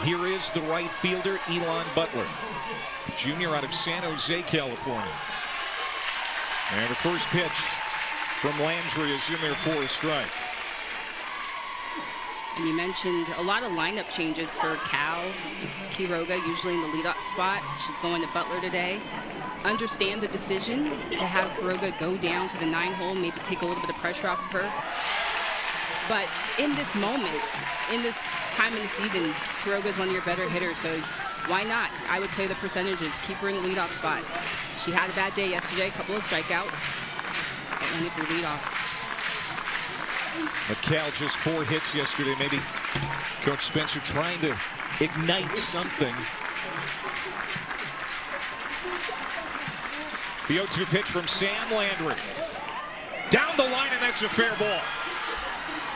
here is the right fielder, Elon Butler, junior out of San Jose, California. And the first pitch from Landry is in there for a strike. And you mentioned a lot of lineup changes for Cal. Quiroga usually in the leadoff spot. She's going to Butler today. Understand the decision to have Quiroga go down to the 9-hole, maybe take a little bit of pressure off of her. But in this moment, in this time in the season, Quiroga is one of your better hitters, so why not? I would play the percentages, keep her in the leadoff spot. She had a bad day yesterday, a couple of strikeouts, but only for leadoffs. McCall just 4 hits yesterday. Maybe Coach Spencer trying to ignite something. The 0-2 pitch from Sam Landry. Down the line, and that's a fair ball.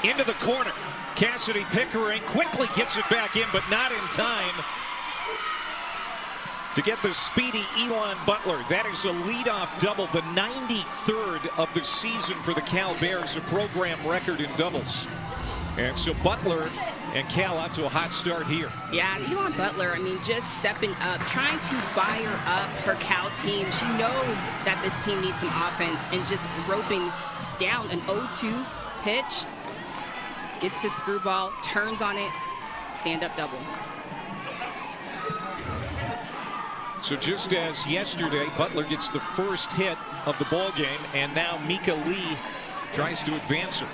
Into the corner. Cassidy Pickering quickly gets it back in, but not in time to get the speedy Elon Butler. That is a leadoff double, the 93rd of the season for the Cal Bears, a program record in doubles. And so Butler and Cal out to a hot start here. Yeah, Elon Butler, I mean, just stepping up, trying to fire up her Cal team. She knows that this team needs some offense, and just roping down an 0-2 pitch. Gets the screwball, turns on it, stand-up double. So just as yesterday, Butler gets the first hit of the ball game, and now Mika Lee tries to advance her.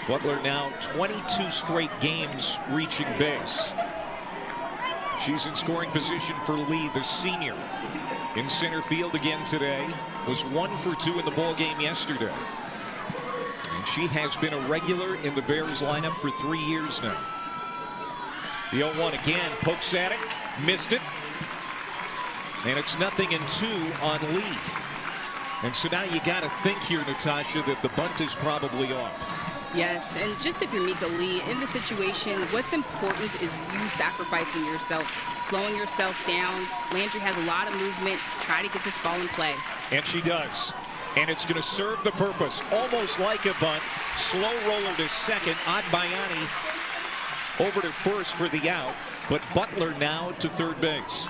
Butler now 22 straight games reaching base. She's in scoring position for Lee, the senior. In center field again today. Was 1 for 2 in the ball game yesterday. And she has been a regular in the Bears lineup for 3 years now. The 0-1 again, pokes at it, missed it. And it's 0-2 on Lee. And so now you got to think here, Natasha, that the bunt is probably off. Yes, and just if you're Mika Lee, in the situation, what's important is you sacrificing yourself, slowing yourself down. Landry has a lot of movement. Try to get this ball in play. And she does. And it's going to serve the purpose, almost like a bunt. Slow roller to second. Adbayani over to first for the out, but Butler now to third base.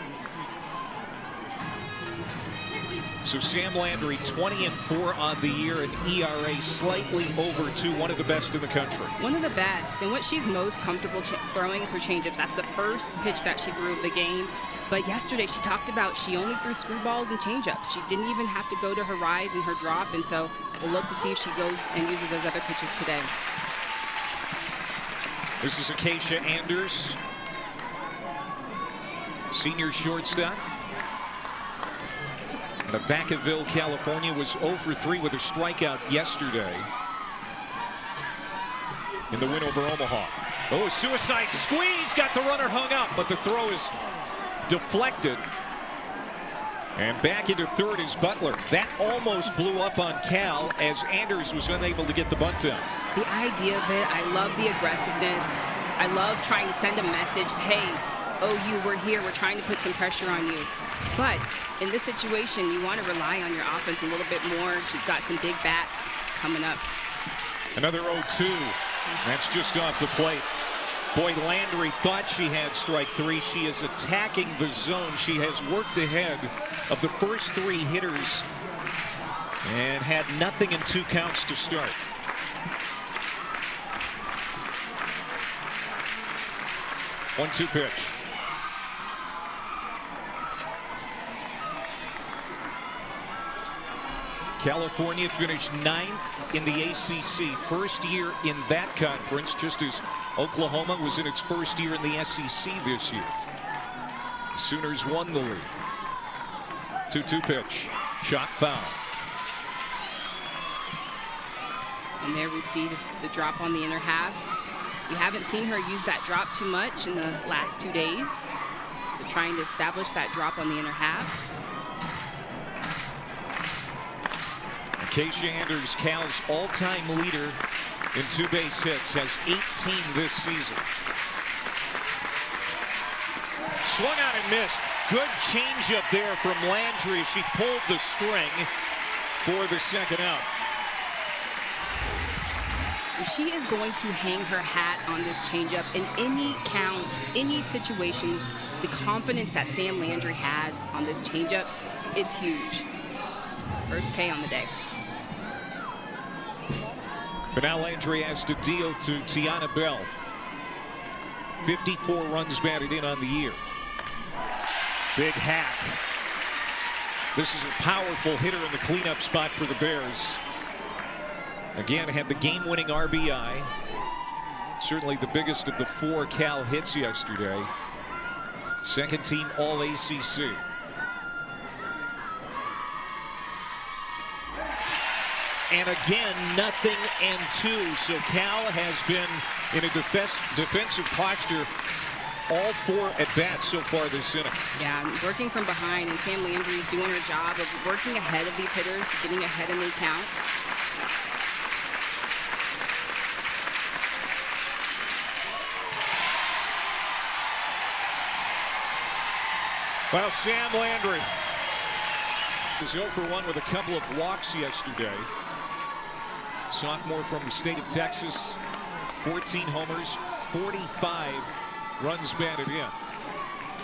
So Sam Landry 20-4 on the year, and ERA slightly over 2, one of the best in the country. One of the best, and what she's most comfortable throwing is her changeups. That's the first pitch that she threw of the game. But yesterday she talked about she only threw screwballs and changeups. She didn't even have to go to her rise and her drop, and so we'll look to see if she goes and uses those other pitches today. This is Acacia Anders, senior shortstop. The Vacaville, California, was 0 for 3 with a strikeout yesterday in the win over Omaha. Oh, suicide squeeze, got the runner hung up, but the throw is deflected. And back into third is Butler. That almost blew up on Cal as Anders was unable to get the bunt down. The idea of it, I love the aggressiveness. I love trying to send a message, hey, OU, we're here, we're trying to put some pressure on you. But in this situation, you want to rely on your offense a little bit more. She's got some big bats coming up. Another 0-2. That's just off the plate. Boy, Landry thought she had strike 3. She is attacking the zone. She has worked ahead of the first 3 hitters and had nothing in 2 counts to start. One-two pitch. California finished 9th in the ACC, first year in that conference, just as Oklahoma was in its first year in the SEC this year. The Sooners won the league. 2-2 pitch, shot foul. And there we see the drop on the inner half. You haven't seen her use that drop too much in the last 2 days. So trying to establish that drop on the inner half. Acacia Anders, Cal's all-time leader in 2 base hits, has 18 this season. Swung out and missed. Good changeup there from Landry as she pulled the string for the second out. And she is going to hang her hat on this changeup in any count, any situations. The confidence that Sam Landry has on this changeup is huge. First K on the day. But now Landry has to deal to Tiana Bell. 54 runs batted in on the year. Big hack. This is a powerful hitter in the cleanup spot for the Bears. Again, had the game-winning RBI. Certainly the biggest of the 4 Cal hits yesterday. Second team All-ACC. And again, nothing and 2. So Cal has been in a defensive posture all 4 at-bats so far this inning. Yeah, working from behind, and Sam Landry doing her job of working ahead of these hitters, getting ahead in the count. Well, Sam Landry was 0 for 1 with a couple of walks yesterday. Sophomore from the state of Texas, 14 homers, 45 runs batted in.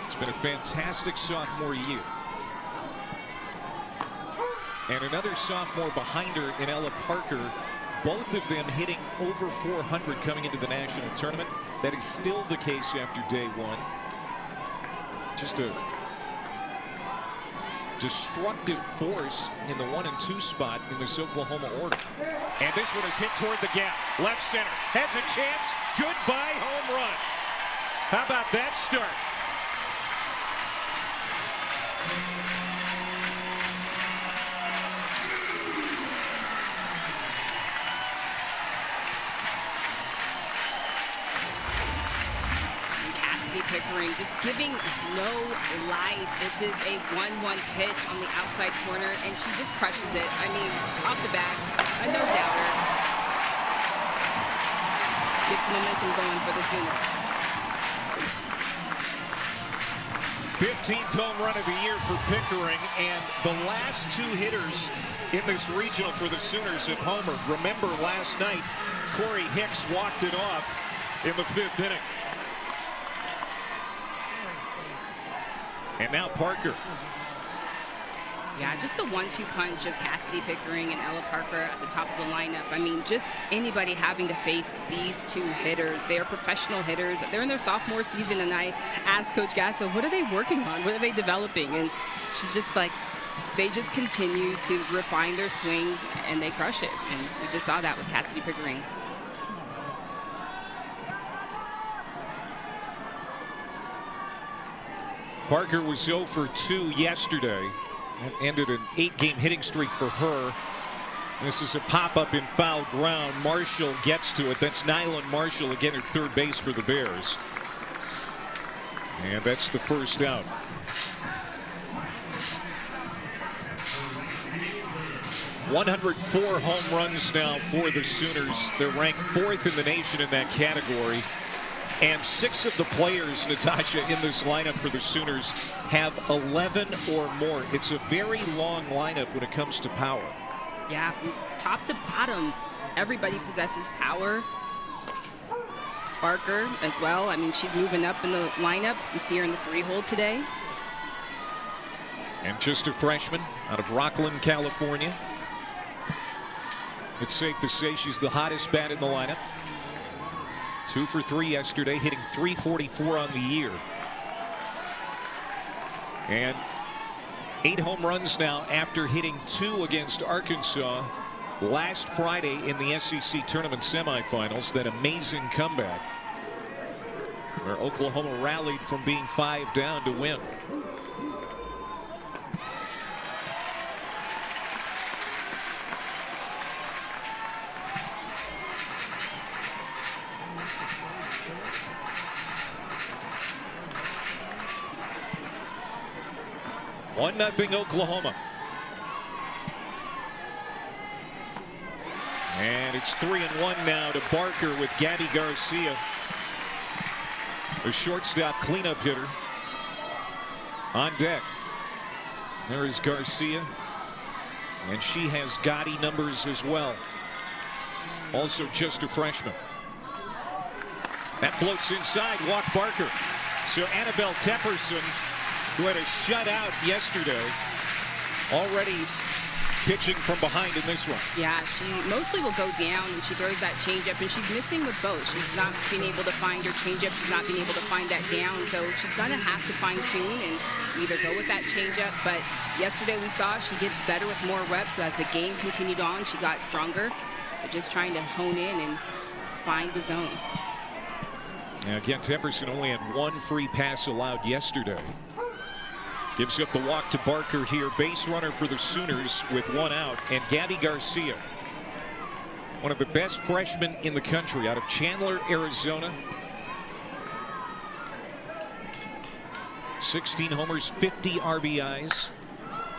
It's been a fantastic sophomore year. And another sophomore behind her in Ella Parker, both of them hitting over 400 coming into the national tournament. That is still the case after day 1. Just a destructive force in the 1 and 2 spot in this Oklahoma order. And this one is hit toward the gap. Left center. Has a chance. Goodbye home run. How about that start? Pickering just giving no life. This is a 1-1 pitch on the outside corner, and she just crushes it. I mean, off the bat, a no-doubter. Gets momentum going for the Sooners. 15th home run of the year for Pickering, and the last 2 hitters in this regional for the Sooners have homered. Remember last night, Corey Hicks walked it off in the 5th inning. And now Parker. Yeah, just the 1-2 punch of Cassidy Pickering and Ella Parker at the top of the lineup. I mean, just anybody having to face these 2 hitters. They are professional hitters. They're in their sophomore season, and I asked Coach Gasso, what are they working on? What are they developing? And she's just like, they just continue to refine their swings, and they crush it. And we just saw that with Cassidy Pickering. Parker was 0 for 2 yesterday and ended an 8-game hitting streak for her. This is a pop-up in foul ground. Marshall gets to it. That's Nyland Marshall again at third base for the Bears. And that's the first out. #104 home runs now for the Sooners. They're ranked 4th in the nation in that category. And 6 of the players, Natasha, in this lineup for the Sooners have 11 or more. It's a very long lineup when it comes to power. Yeah, from top to bottom, everybody possesses power. Parker as well. I mean, she's moving up in the lineup. You see her in the 3-hole today. And just a freshman out of Rockland, California. It's safe to say she's the hottest bat in the lineup. 2 for 3 yesterday, hitting .344 on the year. And 8 home runs now after hitting 2 against Arkansas last Friday in the SEC tournament semifinals. That amazing comeback where Oklahoma rallied from being 5 down to win. One 1-0 Oklahoma. And it's 3-1 now to Barker with Gabby Garcia, the shortstop cleanup hitter, on deck. There is Garcia, and she has gaudy numbers as well. also just a freshman. That floats inside, Walk Barker. So Annabelle Tepperson, who had a shutout yesterday, already pitching from behind in this one. Yeah, she mostly will go down and she throws that changeup, and she's missing with both. She's not being able to find her changeup. She's not being able to find that down. So she's going to have to fine tune and either go with that changeup. But yesterday we saw she gets better with more reps. So as the game continued on, she got stronger. So just trying to hone in and find the zone. And again, Tepperson only had one free pass allowed yesterday. Gives up the walk to Barker here. Base runner for the Sooners with one out. And Gabby Garcia, one of the best freshmen in the country out of Chandler, Arizona. 16 homers, 50 RBIs.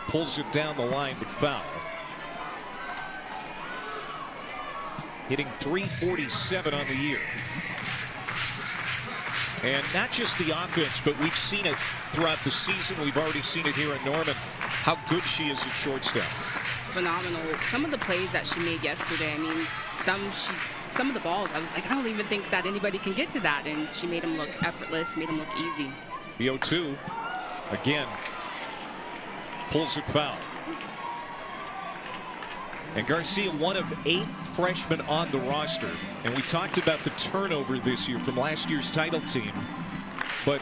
Pulls it down the line, but foul. Hitting .347 on the year. And not just the offense, but we've seen it throughout the season. We've already seen it here in Norman, how good she is at shortstop. Phenomenal. Some of the plays that she made yesterday, I mean, some of the balls, I was like, I don't even think that anybody can get to that. And she made them look effortless, made them look easy. The 0-2, again, pulls it foul. And Garcia, one of 8 freshmen on the roster. And we talked about the turnover this year from last year's title team. But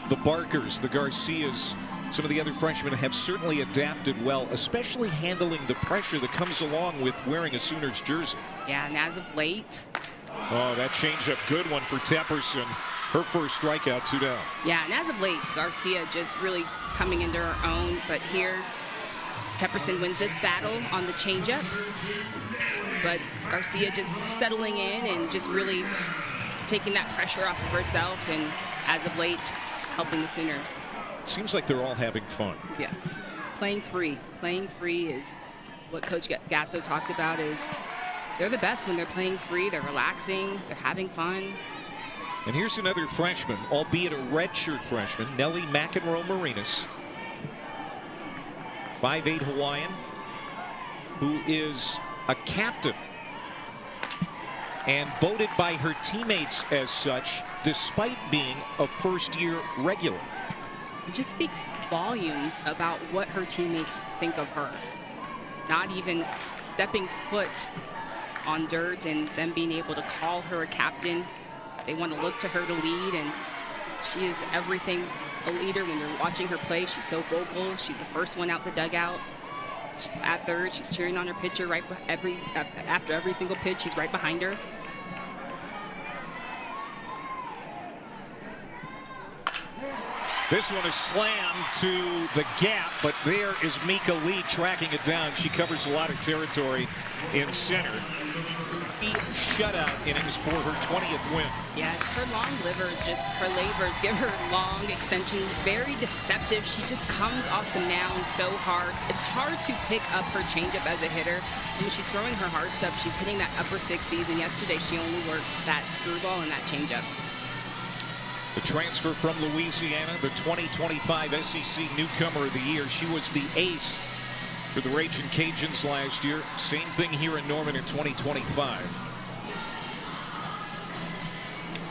the Barkers, the Garcias, some of the other freshmen have certainly adapted well, especially handling the pressure that comes along with wearing a Sooners jersey. Yeah, and as of late. Oh, that changeup, good one for Tepperson. Her first strikeout, 2 down. Yeah, and as of late, Garcia just really coming into her own. But here, Tepperson wins this battle on the changeup, but Garcia just settling in and just really taking that pressure off of herself, and as of late, helping the Sooners. Seems like they're all having fun. Yes, playing free. Playing free is what Coach Gasso talked about. Is they're the best when they're playing free. They're relaxing. They're having fun. And here's another freshman, albeit a redshirt freshman, Nellie McEnroe-Marinas. 5'8" Hawaiian, who is a captain and voted by her teammates as such, despite being a first-year regular. It just speaks volumes about what her teammates think of her. Not even stepping foot on dirt and them being able to call her a captain. They want to look to her to lead, and she is everything a leader. When you're watching her play, she's so vocal. She's the first one out the dugout. She's at third. She's cheering on her pitcher after every single pitch. She's right behind her. This one is slammed to the gap, but there is Mika Lee tracking it down. She covers a lot of territory in center. Shutout innings for her 20th win. Yes, her long livers, her levers give her long extension. Very deceptive. She just comes off the mound so hard. It's hard to pick up her changeup as a hitter. And when she's throwing her hard stuff, she's hitting that upper 60s. And yesterday she only worked that screwball and that changeup. The transfer from Louisiana, the 2025 SEC Newcomer of the Year. She was the ace for the Ragin' Cajuns last year. Same thing here in Norman in 2025.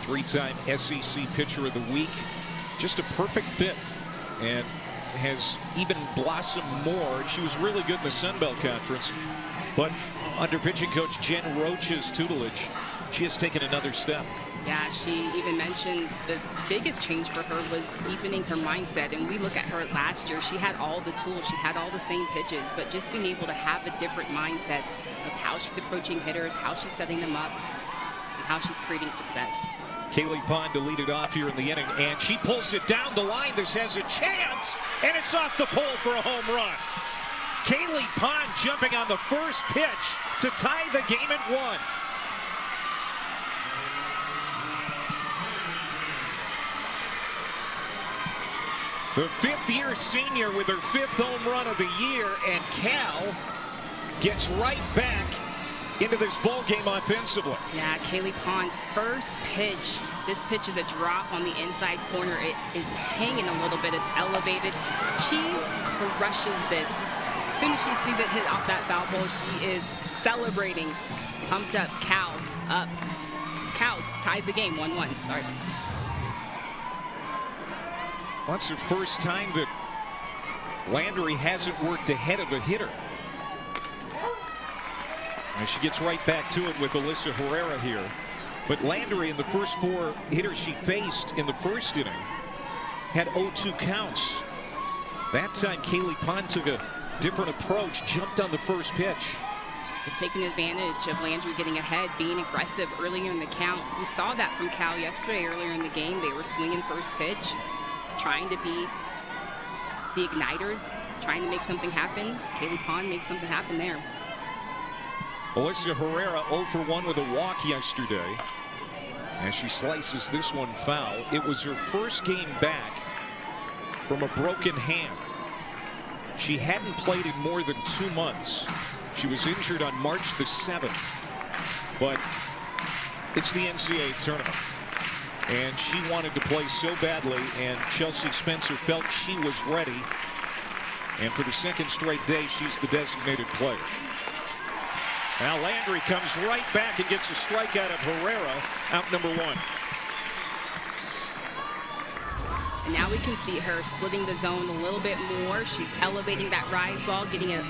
3-time SEC Pitcher of the Week. Just a perfect fit, and has even blossomed more. She was really good in the Sun Belt Conference, but under pitching coach Jen Roach's tutelage, she has taken another step. Yeah, she even mentioned the biggest change for her was deepening her mindset. And we look at her last year, she had all the tools, she had all the same pitches, but just being able to have a different mindset of how she's approaching hitters, how she's setting them up, and how she's creating success. Kaylee Pond to lead it off here in the inning, and she pulls it down the line. This has a chance, and it's off the pole for a home run. Kaylee Pond jumping on the first pitch to tie the game at 1. The 5th-year senior with her 5th home run of the year, and Cal gets right back into this ball game offensively. Yeah, Kaylee Pond, first pitch. This pitch is a drop on the inside corner. It is hanging a little bit. It's elevated. She crushes this As soon as she sees it hit off that foul pole, she is celebrating. Pumped up. Cal up. Cal ties the game 1-1. Sorry. Well, it's the first time that Landry hasn't worked ahead of a hitter. And she gets right back to it with Alyssa Herrera here. But Landry, in the first 4 hitters she faced in the first inning, had 0-2 counts. That time, Kaylee Pond took a different approach, jumped on the first pitch. Taking advantage of Landry getting ahead, being aggressive earlier in the count. We saw that from Cal yesterday earlier in the game. They were swinging first pitch, trying to be the igniters, trying to make something happen. Kaylee Pond makes something happen there. Alyssa Herrera 0 for 1 with a walk yesterday as she slices this one foul. It was her first game back from a broken hand. She hadn't played in more than 2 months. She was injured on March the 7th, but it's the NCAA tournament. And she wanted to play so badly, and Chelsea Spencer felt she was ready. And for the second straight day, she's the designated player. Now Landry comes right back and gets a strikeout of Herrera, out number 1. And now we can see her splitting the zone a little bit more. She's elevating that rise ball, getting a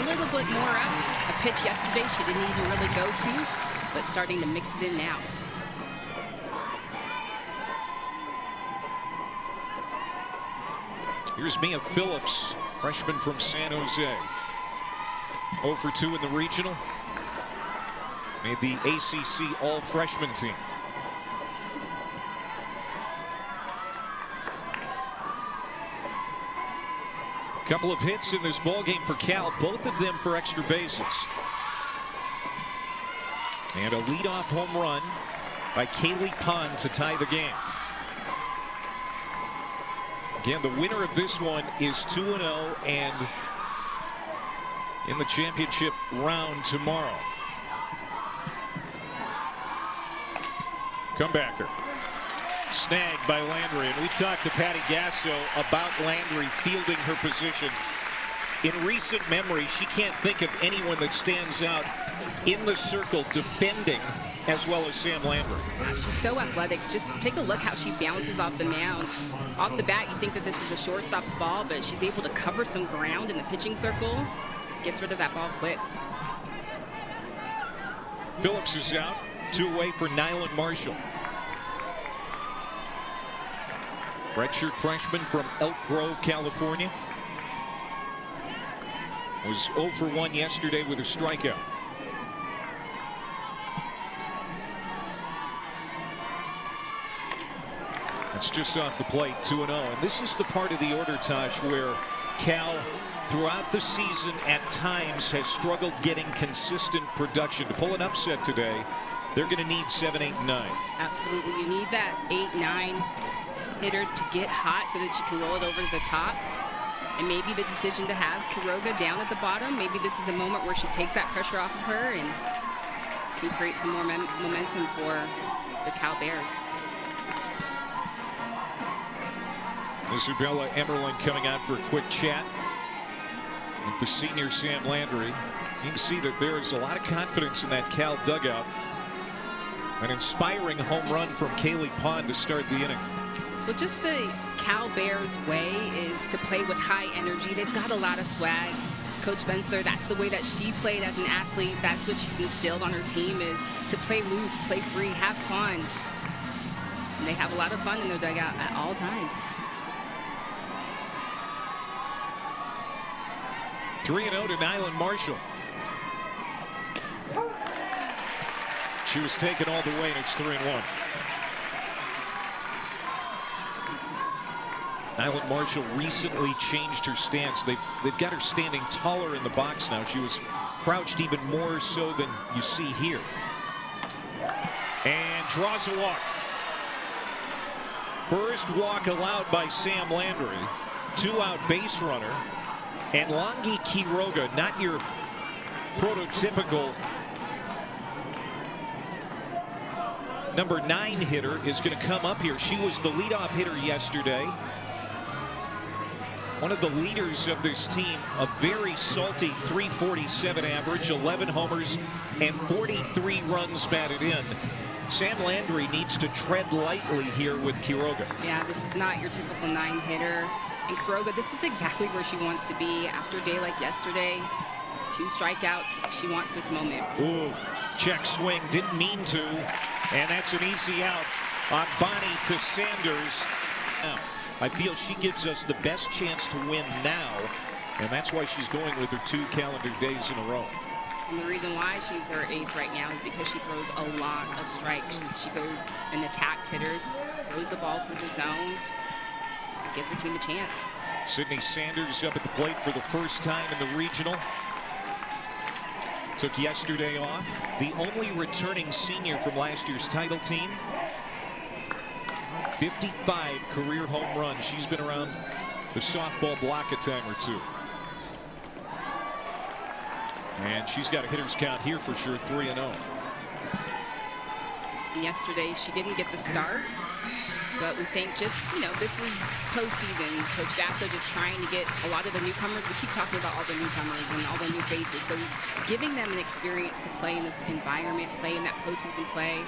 little bit more up. A pitch yesterday she didn't even really go to, but starting to mix it in now. Here's Mia Phillips, freshman from San Jose. 0 for 2 in the regional. Made the ACC all-freshman team. Couple of hits in this ballgame for Cal, both of them for extra bases. And a leadoff home run by Kaylee Pond to tie the game. Again, the winner of this one is 2-0 and in the championship round tomorrow. Comebacker. Snagged by Landry, and we talked to Patty Gasso about Landry fielding her position. In recent memory, she can't think of anyone that stands out in the circle defending as well as Sam Landry. She's so athletic. Just take a look how she bounces off the mound. Off the bat, you think that this is a shortstop's ball, but she's able to cover some ground in the pitching circle. Gets rid of that ball quick. Phillips is out. 2 away for Nyland Marshall. Redshirt freshman from Elk Grove, California. Was 0 for 1 yesterday with a strikeout. It's just off the plate, 2-0. And this is the part of the order, Tosh, where Cal, throughout the season, at times has struggled getting consistent production. To pull an upset today, they're going to need 7, 8, 9. Absolutely. You need that 8, 9 hitters to get hot so that you can roll it over to the top. And maybe the decision to have Quiroga down at the bottom, maybe this is a moment where she takes that pressure off of her and can create some more momentum for the Cal Bears. Isabella Emerlin coming out for a quick chat with the senior Sam Landry. You can see that there is a lot of confidence in that Cal dugout. An inspiring home run from Kaylee Pond to start the inning. Well, just the Cal Bears way is to play with high energy. They've got a lot of swag. Coach Spencer, that's the way that she played as an athlete. That's what she's instilled on her team, is to play loose, play free, have fun. And they have a lot of fun in their dugout at all times. 3-0 to Nyland Marshall. She was taken all the way, and it's 3-1. Nyland Marshall recently changed her stance. They've got her standing taller in the box now. She was crouched even more so than you see here. And draws a walk. First walk allowed by Sam Landry. 2-out base runner. And Longi Quiroga, not your prototypical number 9 hitter, is going to come up here. She was the leadoff hitter yesterday. one of the leaders of this team, a very salty .347 average, 11 homers, and 43 runs batted in. Sam Landry needs to tread lightly here with Quiroga. Yeah, this is not your typical 9-hitter. And Quiroga, this is exactly where she wants to be after a day like yesterday. 2 strikeouts. She wants this moment. Ooh, check swing, didn't mean to. And that's an easy out on Bonnie to Sanders. Now, I feel she gives us the best chance to win now, and that's why she's going with her 2 calendar days in a row. And the reason why she's her ace right now is because she throws a lot of strikes. She goes and attacks hitters, throws the ball through the zone, and gives her team a chance. Sydney Sanders up at the plate for the first time in the regional. Took yesterday off. The only returning senior from last year's title team. 55 career home runs. She's been around the softball block a time or 2. And she's got a hitter's count here for sure, 3-0. Yesterday she didn't get the start, but we think just, this is postseason. Coach Gasso just trying to get a lot of the newcomers. We keep talking about all the newcomers and all the new faces. So giving them an experience to play in this environment, play in that postseason play.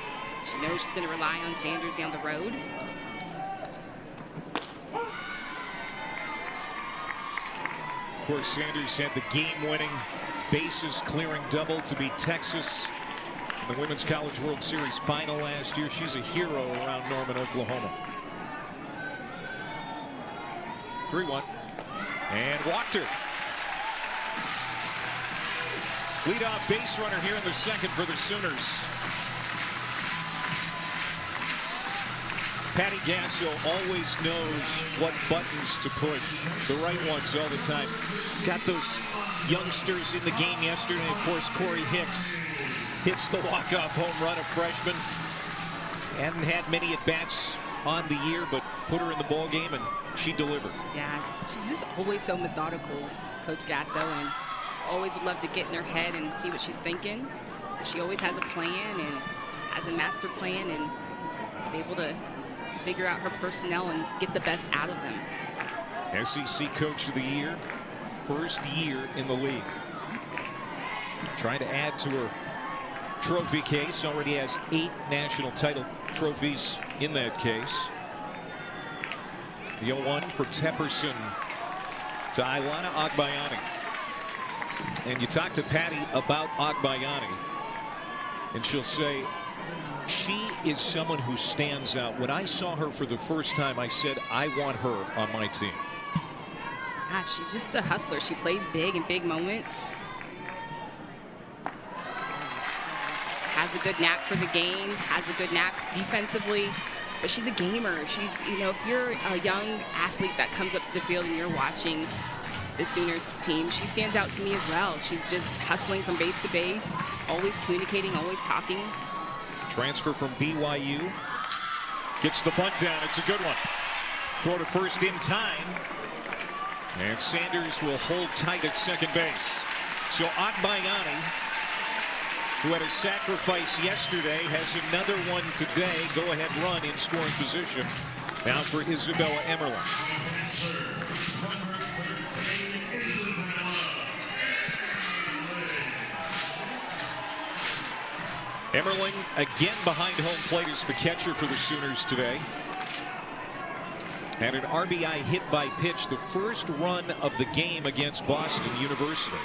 She knows she's going to rely on Sanders down the road. Of course, Sanders had the game-winning bases clearing double to beat Texas in the Women's College World Series final last year. She's a hero around Norman, Oklahoma. 3-1, and walked her. Leadoff base runner here in the second for the Sooners. Patty Gasso always knows what buttons to push, the right ones all the time. Got those youngsters in the game yesterday. Of course, Corey Hicks hits the walk-off home run, a freshman. Hadn't had many at-bats on the year, but put her in the ball game and she delivered. Yeah, she's just always so methodical, Coach Gasso, and always would love to get in her head and see what she's thinking. She always has a plan and has a master plan and is able to figure out her personnel and get the best out of them. SEC Coach of the Year, first year in the league. Trying to add to her trophy case. Already has 8 national title trophies in that case. The 0-1 for Tepperson to Ilana Agbayani. And you talk to Patty about Agbayani, and she'll say, she is someone who stands out. When I saw her for the first time, I said, I want her on my team. Gosh, she's just a hustler. She plays big in big moments. Has a good knack for the game, has a good knack defensively, but she's a gamer. She's, if you're a young athlete that comes up to the field and you're watching the Sooner team, she stands out to me as well. She's just hustling from base to base, always communicating, always talking. Transfer from BYU. Gets the bunt down. It's a good one. Throw to first in time. And Sanders will hold tight at second base. So Agbayani, who had a sacrifice yesterday, has another one today. Go-ahead run in scoring position. Now for Isabella Emmerling. Emmerling again behind home plate as the catcher for the Sooners today. And an RBI hit by pitch, the first run of the game against Boston University.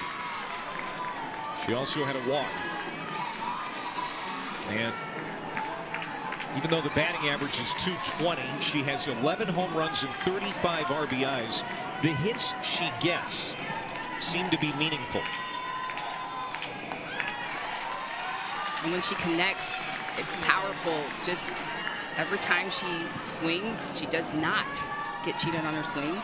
She also had a walk. And even though the batting average is .220, she has 11 home runs and 35 RBIs. The hits she gets seem to be meaningful. And when she connects, it's powerful. Just every time she swings, she does not get cheated on her swings.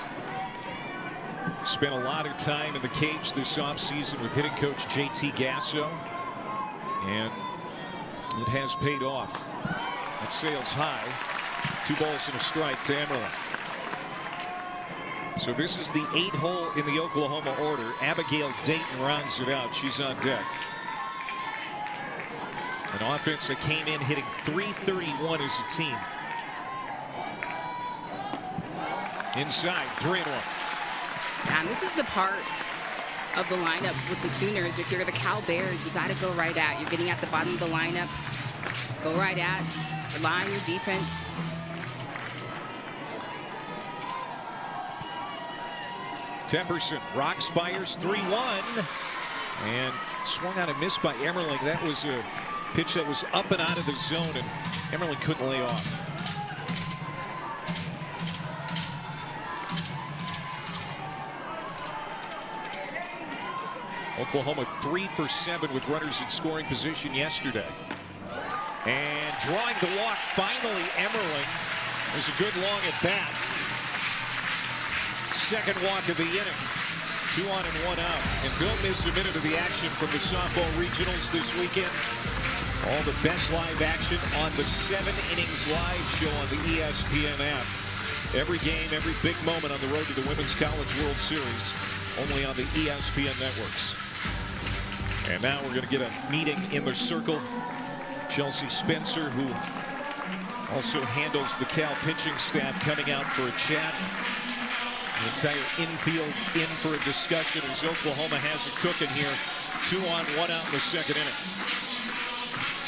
Spent a lot of time in the cage this offseason with hitting coach JT Gasso, and it has paid off. That sails high. 2 balls and a strike to Emmerling. So this is the 8th hole in the Oklahoma order. Abigail Dayton rounds it out. She's on deck. An offense that came in hitting .331 as a team. Inside, 3-1. And this is the part of the lineup with the Sooners. If you're the Cal Bears, you got to go right at. You're getting at the bottom of the lineup. Go right at. Rely on your defense. Temperson rocks, fires 3-1, and swung out and missed by Emmerling. That was a pitch that was up and out of the zone, and Emmerling couldn't lay off. Oklahoma 3 for 7 with runners in scoring position yesterday. And drawing the walk, finally Emmerling. Was a good long at bat. Second walk of the inning. 2 on and 1 out. And don't miss a minute of the action from the softball regionals this weekend. All the best live action on the 7 innings live show on the ESPN app. Every game, every big moment on the road to the Women's College World Series. Only on the ESPN networks. And now we're going to get a meeting in the circle. Chelsea Spencer, who also handles the Cal pitching staff, coming out for a chat. The entire infield in for a discussion as Oklahoma has it cooking here. 2 on, 1 out in the second inning.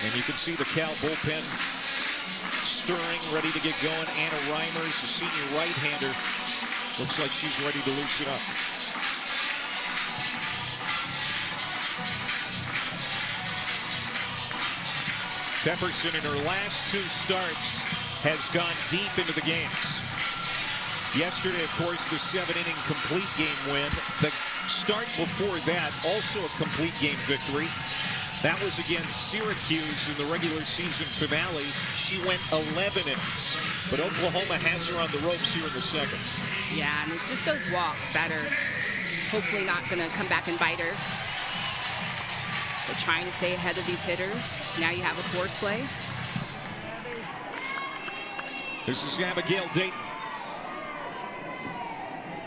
And you can see the Cal bullpen stirring, ready to get going. Anna Reimers, a senior right-hander, looks like she's ready to loosen up. Temperson in her last 2 starts has gone deep into the games. Yesterday, of course, the 7-inning complete game win. The start before that, also a complete game victory. That was against Syracuse in the regular season finale. She went 11 innings. But Oklahoma has her on the ropes here in the second. Yeah, and it's just those walks that are hopefully not going to come back and bite her. They're trying to stay ahead of these hitters. Now you have a force play. This is Abigail Dayton.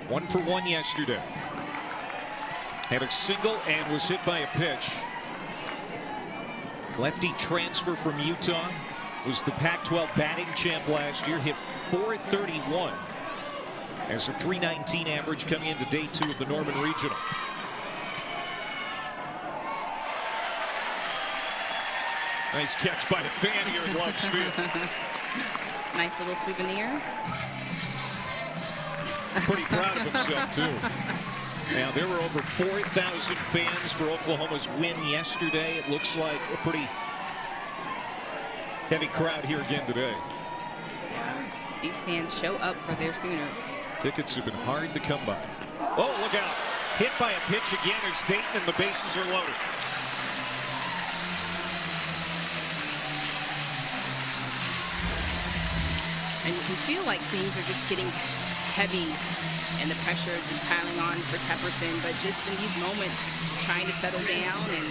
1 for 1 yesterday. Had a single and was hit by a pitch. Lefty transfer from Utah. Was the Pac-12 batting champ last year. Hit .431 as a .319 average coming into day 2 of the Norman Regional. Nice catch by the fan here in Love's Field. Nice little souvenir. Pretty proud of himself, too. Now, there were over 4,000 fans for Oklahoma's win yesterday. It looks like a pretty heavy crowd here again today. Yeah, these fans show up for their Sooners. Tickets have been hard to come by. Oh, look out. Hit by a pitch again as Dayton and the bases are loaded. And you can feel like things are just getting heavy and the pressure is just piling on for Temperson, but just in these moments trying to settle down and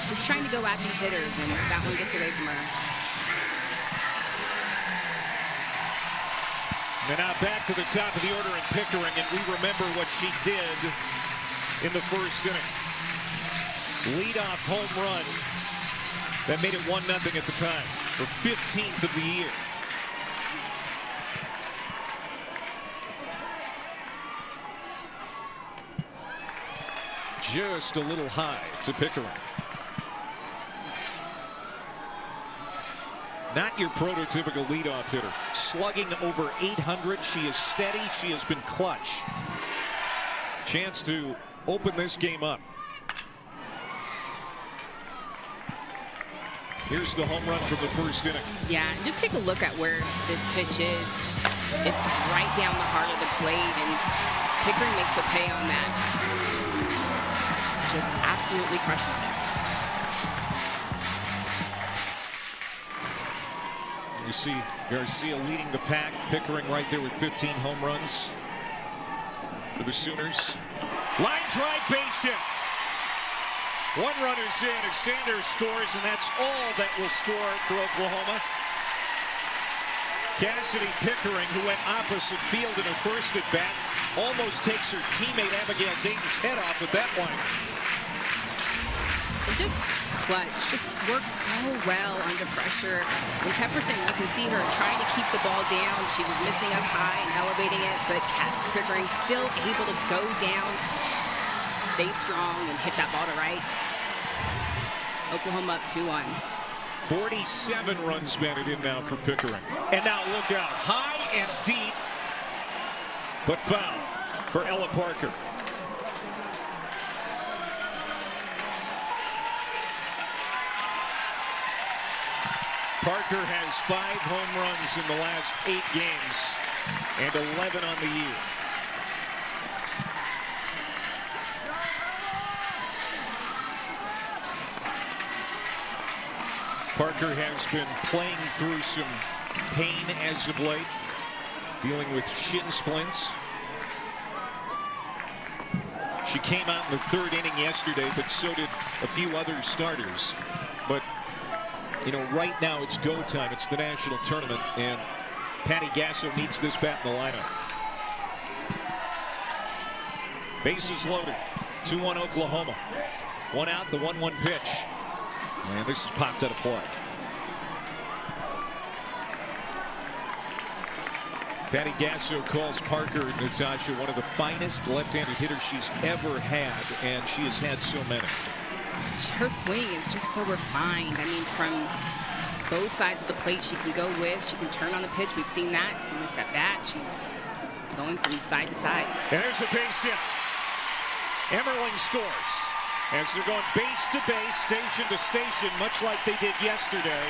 just trying to go at these hitters, and that one gets away from her. And now back to the top of the order in Pickering, and we remember what she did in the first inning. Leadoff home run that made it 1-0 at the time, her 15th of the year. Just a little high to Pickering. Not your prototypical leadoff hitter. Slugging over 800. She is steady. She has been clutch. Chance to open this game up. Here's the home run from the first inning. Yeah, just take a look at where this pitch is. It's right down the heart of the plate, and Pickering makes her pay on that. Just absolutely crushes it. You see Garcia leading the pack. Pickering right there with 15 home runs for the Sooners. Line drive, base hit. 1 runner's in as Sanders scores, and that's all that will score for Oklahoma. Cassidy Pickering, who went opposite field in her first at bat, almost takes her teammate Abigail Dayton's head off with that one. just clutch, just works so well under pressure. And Tepperson, you can see her trying to keep the ball down. She was missing up high and elevating it, but Cassie Pickering still able to go down, stay strong, and hit that ball to right. Oklahoma up 2-1. 47 runs batted in now for Pickering. And now look out, high and deep, but foul for Ella Parker. Parker has 5 home runs in the last 8 games and 11 on the year. Parker has been playing through some pain as of late, dealing with shin splints. She came out in the 3rd inning yesterday, but so did a few other starters. But you know, right now it's go time. It's the national tournament, and Patty Gasso needs this bat in the lineup. Bases loaded. 2-1 Oklahoma. 1 out, the 1-1 pitch. And this is popped out of play. Patty Gasso calls Parker, Natasha, one of the finest left-handed hitters she's ever had, and she has had so many. Her swing is just so refined. I mean, from both sides of the plate, she can go with, she can turn on the pitch. We've seen that in this at bat. She's going from side to side. And there's a base hit. Emmerling scores as they're going base to base, station to station, much like they did yesterday.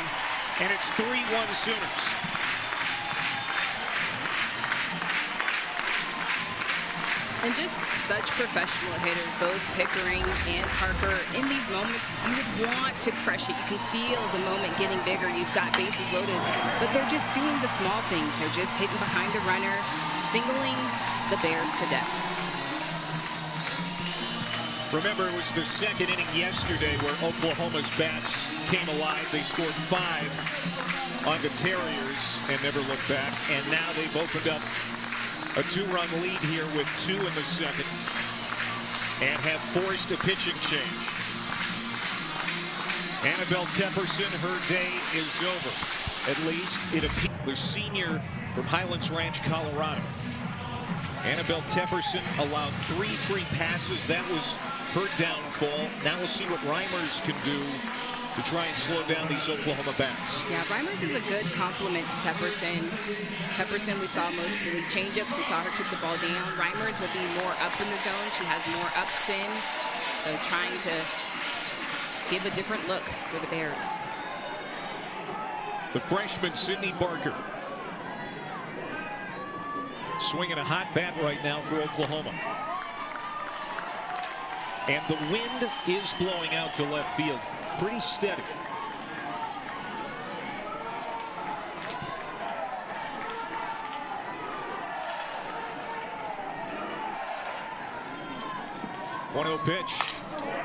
And it's 3-1 Sooners. And just such professional hitters, both Pickering and Parker. In these moments, you would want to crush it. You can feel the moment getting bigger. You've got bases loaded, but they're just doing the small things. They're just hitting behind the runner, singling the Bears to death. Remember, it was the 2nd inning yesterday where Oklahoma's bats came alive. They scored 5 on the Terriers and never looked back. And now they've opened up a 2-run lead here with 2 in the 2nd and have forced a pitching change. Annabelle Tepperson, her day is over. At least it appears. The senior from Highlands Ranch, Colorado. Annabelle Tepperson allowed 3 free passes. That was her downfall. Now we'll see what Reimers can do to try and slow down these Oklahoma bats. Yeah, Reimers is a good complement to Tepperson. Tepperson, we saw mostly changeups. We saw her keep the ball down. Reimers will be more up in the zone. She has more upspin. So trying to give a different look for the Bears. The freshman, Sydney Barker. Swinging a hot bat right now for Oklahoma. And the wind is blowing out to left field. Pretty steady. One-0 pitch,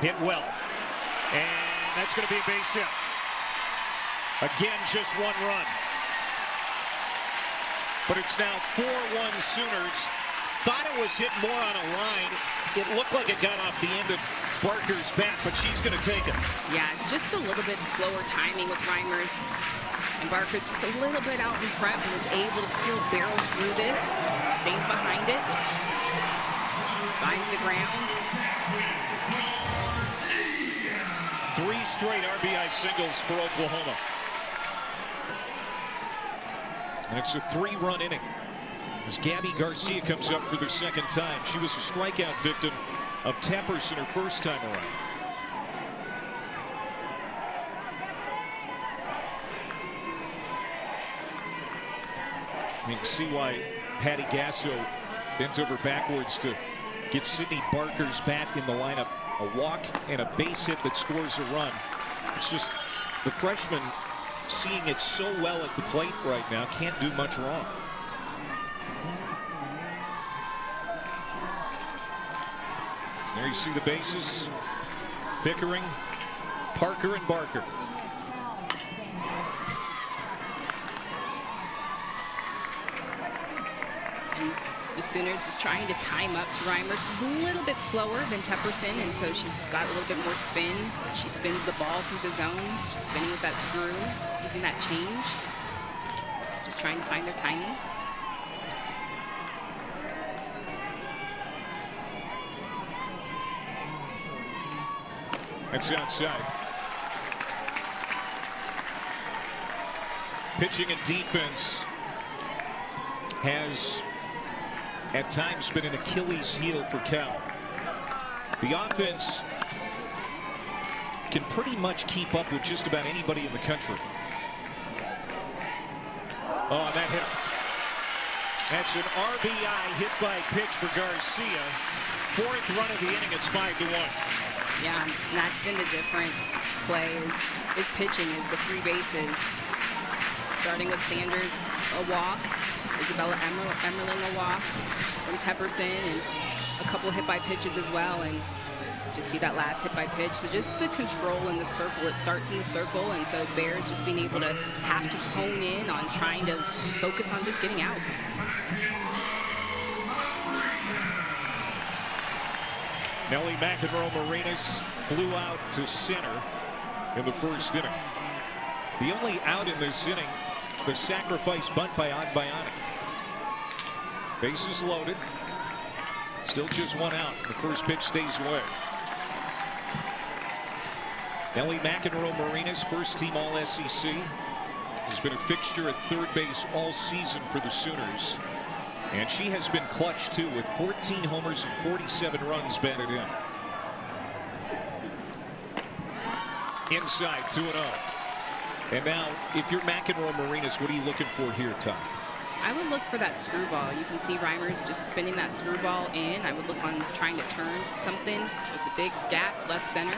hit well, and that's going to be a base hit. Again, just 1 run, but it's now 4-1 Sooners. Thought it was hit more on a line. It looked like it got off the end of Barker's bat, but she's going to take it. Yeah, just a little bit slower timing with Reimers. And Barker's just a little bit out in front and is able to still barrel through this. Stays behind it. Finds the ground. 3 straight RBI singles for Oklahoma. And it's a 3-run inning as Gabby Garcia comes up for the 2nd time. She was a strikeout victim of Tepperson her first time around. You can see why Patty Gasso bent over backwards to get Sydney Barker's bat in the lineup. A walk and a base hit that scores a run. It's just the freshman seeing it so well at the plate right now, can't do much wrong. There you see the bases. Pickering, Parker, and Barker. And the Sooners just trying to time up to Reimers. She's a little bit slower than Tepperson, and so she's got a little bit more spin. She spins the ball through the zone. She's spinning with that screw, using that change. So just trying to find their timing. That's outside. Pitching and defense has at times been an Achilles heel for Cal. The offense can pretty much keep up with just about anybody in the country. Oh, and that hit. That's an RBI hit by pitch for Garcia. 4th run of the inning. It's 5-1. Yeah, and that's been the difference. Clay is pitching, is the 3 bases. Starting with Sanders, a walk. Isabella Emmerling, a walk from Tepperson, and a couple hit by pitches as well. And just see that last hit by pitch. So just the control in the circle. It starts in the circle, and so Bears just being able to have to hone in on trying to focus on just getting outs. Nellie McEnroe-Marinas flew out to center in the 1st inning. The only out in this inning, the sacrifice bunt by Agbayani. Bases loaded. Still just 1 out. The first pitch stays away. Nellie McEnroe-Marinas, first-team All-SEC, has been a fixture at 3rd base all season for the Sooners. And she has been clutch, too, with 14 homers and 47 runs batted in. Inside, 2-0. And now, if you're McEnroe-Marinas, what are you looking for here, Tom? I would look for that screwball. You can see Reimers just spinning that screwball in. I would look on trying to turn something. Just a big gap left center.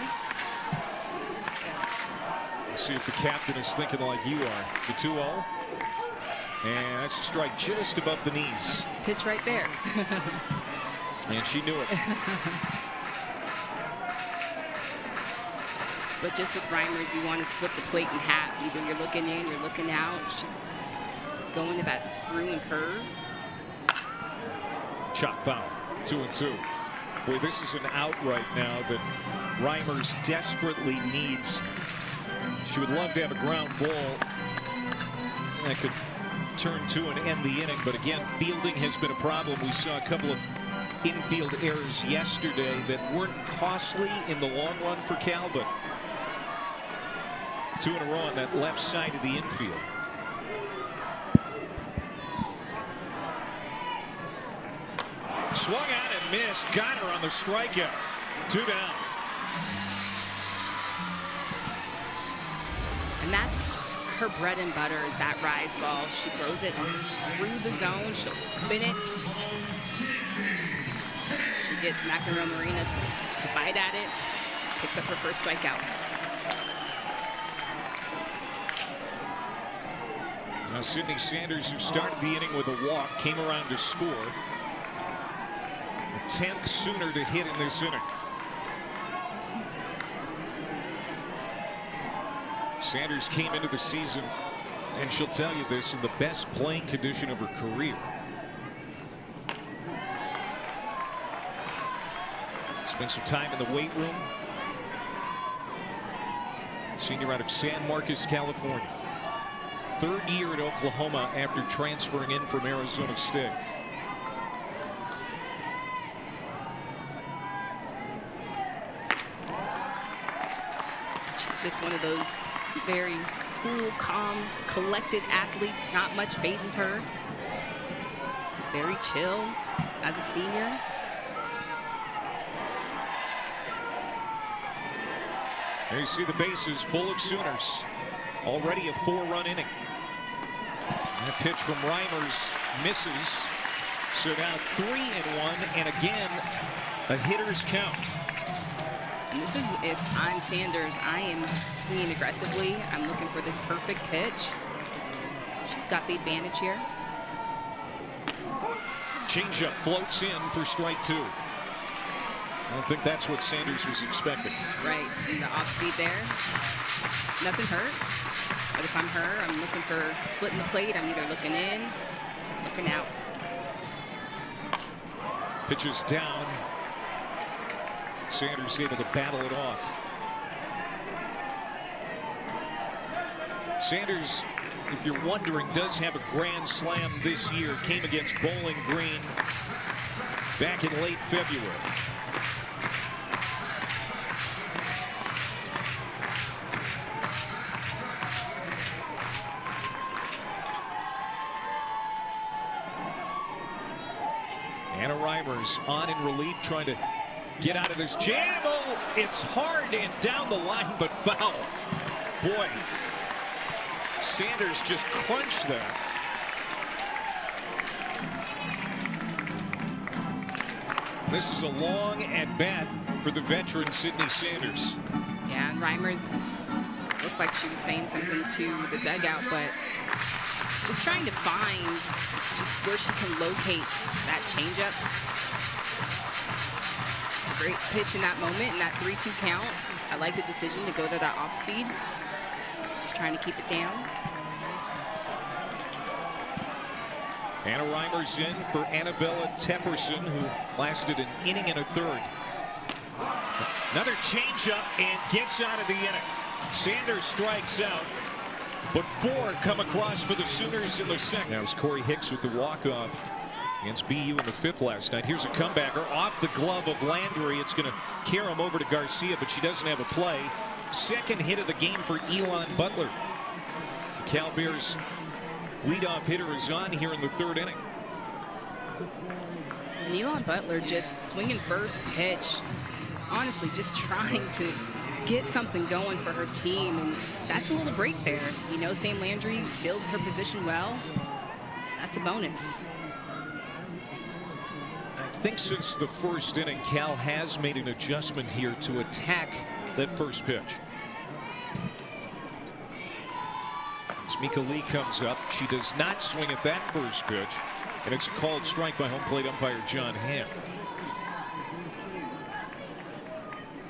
Let's see if the captain is thinking like you are. The 2-0. And that's a strike just above the knees. Pitch right there. And she knew it. But just with Reimers, you want to split the plate in half. Either you're looking in, you're looking out. She's going to that screw and curve. Chop foul. 2-2. Boy, this is an out right now that Reimers desperately needs. She would love to have a ground ball that could turn 2 and end the inning, but again, fielding has been a problem. We saw a couple of infield errors yesterday that weren't costly in the long run for Cal, but 2 in a row on that left side of the infield. Swung out and missed. Got her on the strikeout. 2 down. And that's her bread and butter, is that rise ball. She throws it through the zone. She'll spin it. She gets McEnroe-Marinas to bite at it. Picks up her first strikeout. Now Sydney Sanders, who started the inning with a walk, came around to score. The 10th Sooner to hit in this inning. Sanders came into the season, and she'll tell you this, in the best playing condition of her career. Spent some time in the weight room. Senior out of San Marcos, California. 3rd year at Oklahoma after transferring in from Arizona State. She's just one of those very cool, calm, collected athletes. Not much phases her. Very chill as a senior. There you see the bases full of Sooners. Already a 4-run inning. That pitch from Reimers misses. So now 3-1, and again a hitter's count. And this is, if I'm Sanders, I am swinging aggressively. I'm looking for this perfect pitch. She's got the advantage here. Changeup floats in for strike 2. I don't think that's what Sanders was expecting. Right, and the off speed there. Nothing hurt. But if I'm her, I'm looking for splitting the plate. I'm either looking in, looking out. Pitches down. Sanders able to battle it off. Sanders, if you're wondering, does have a grand slam this year. Came against Bowling Green back in late February. Anna Reimers on in relief, trying to get out of this jam. Oh, it's hard and down the line, but foul. Boy, Sanders just crunched that. This is a long at bat for the veteran Sydney Sanders. Yeah, and Reimers looked like she was saying something to the dugout, but just trying to find just where she can locate that changeup. A great pitch in that moment, in that 3-2 count. I like the decision to go to that off speed. Just trying to keep it down. Anna Reimers in for Annabella Tepperson, who lasted an inning and a third. Another changeup and gets out of the inning. Sanders strikes out, but 4 come across for the Sooners in the second. Now it was Corey Hicks with the walk-off against BU in the 5th last night. Here's a comebacker off the glove of Landry. It's going to carry him over to Garcia, but she doesn't have a play. Second hit of the game for Elon Butler. Cal Bears leadoff hitter is on here in the 3rd inning. And Elon Butler just swinging first pitch. Honestly, just trying to get something going for her team, and that's a little break there. You know, Sam Landry builds her position well, so that's a bonus. I think since the 1st inning, Cal has made an adjustment here to attack that first pitch. As Mika Lee comes up, she does not swing at that first pitch, and it's a called strike by home plate umpire John Hamm.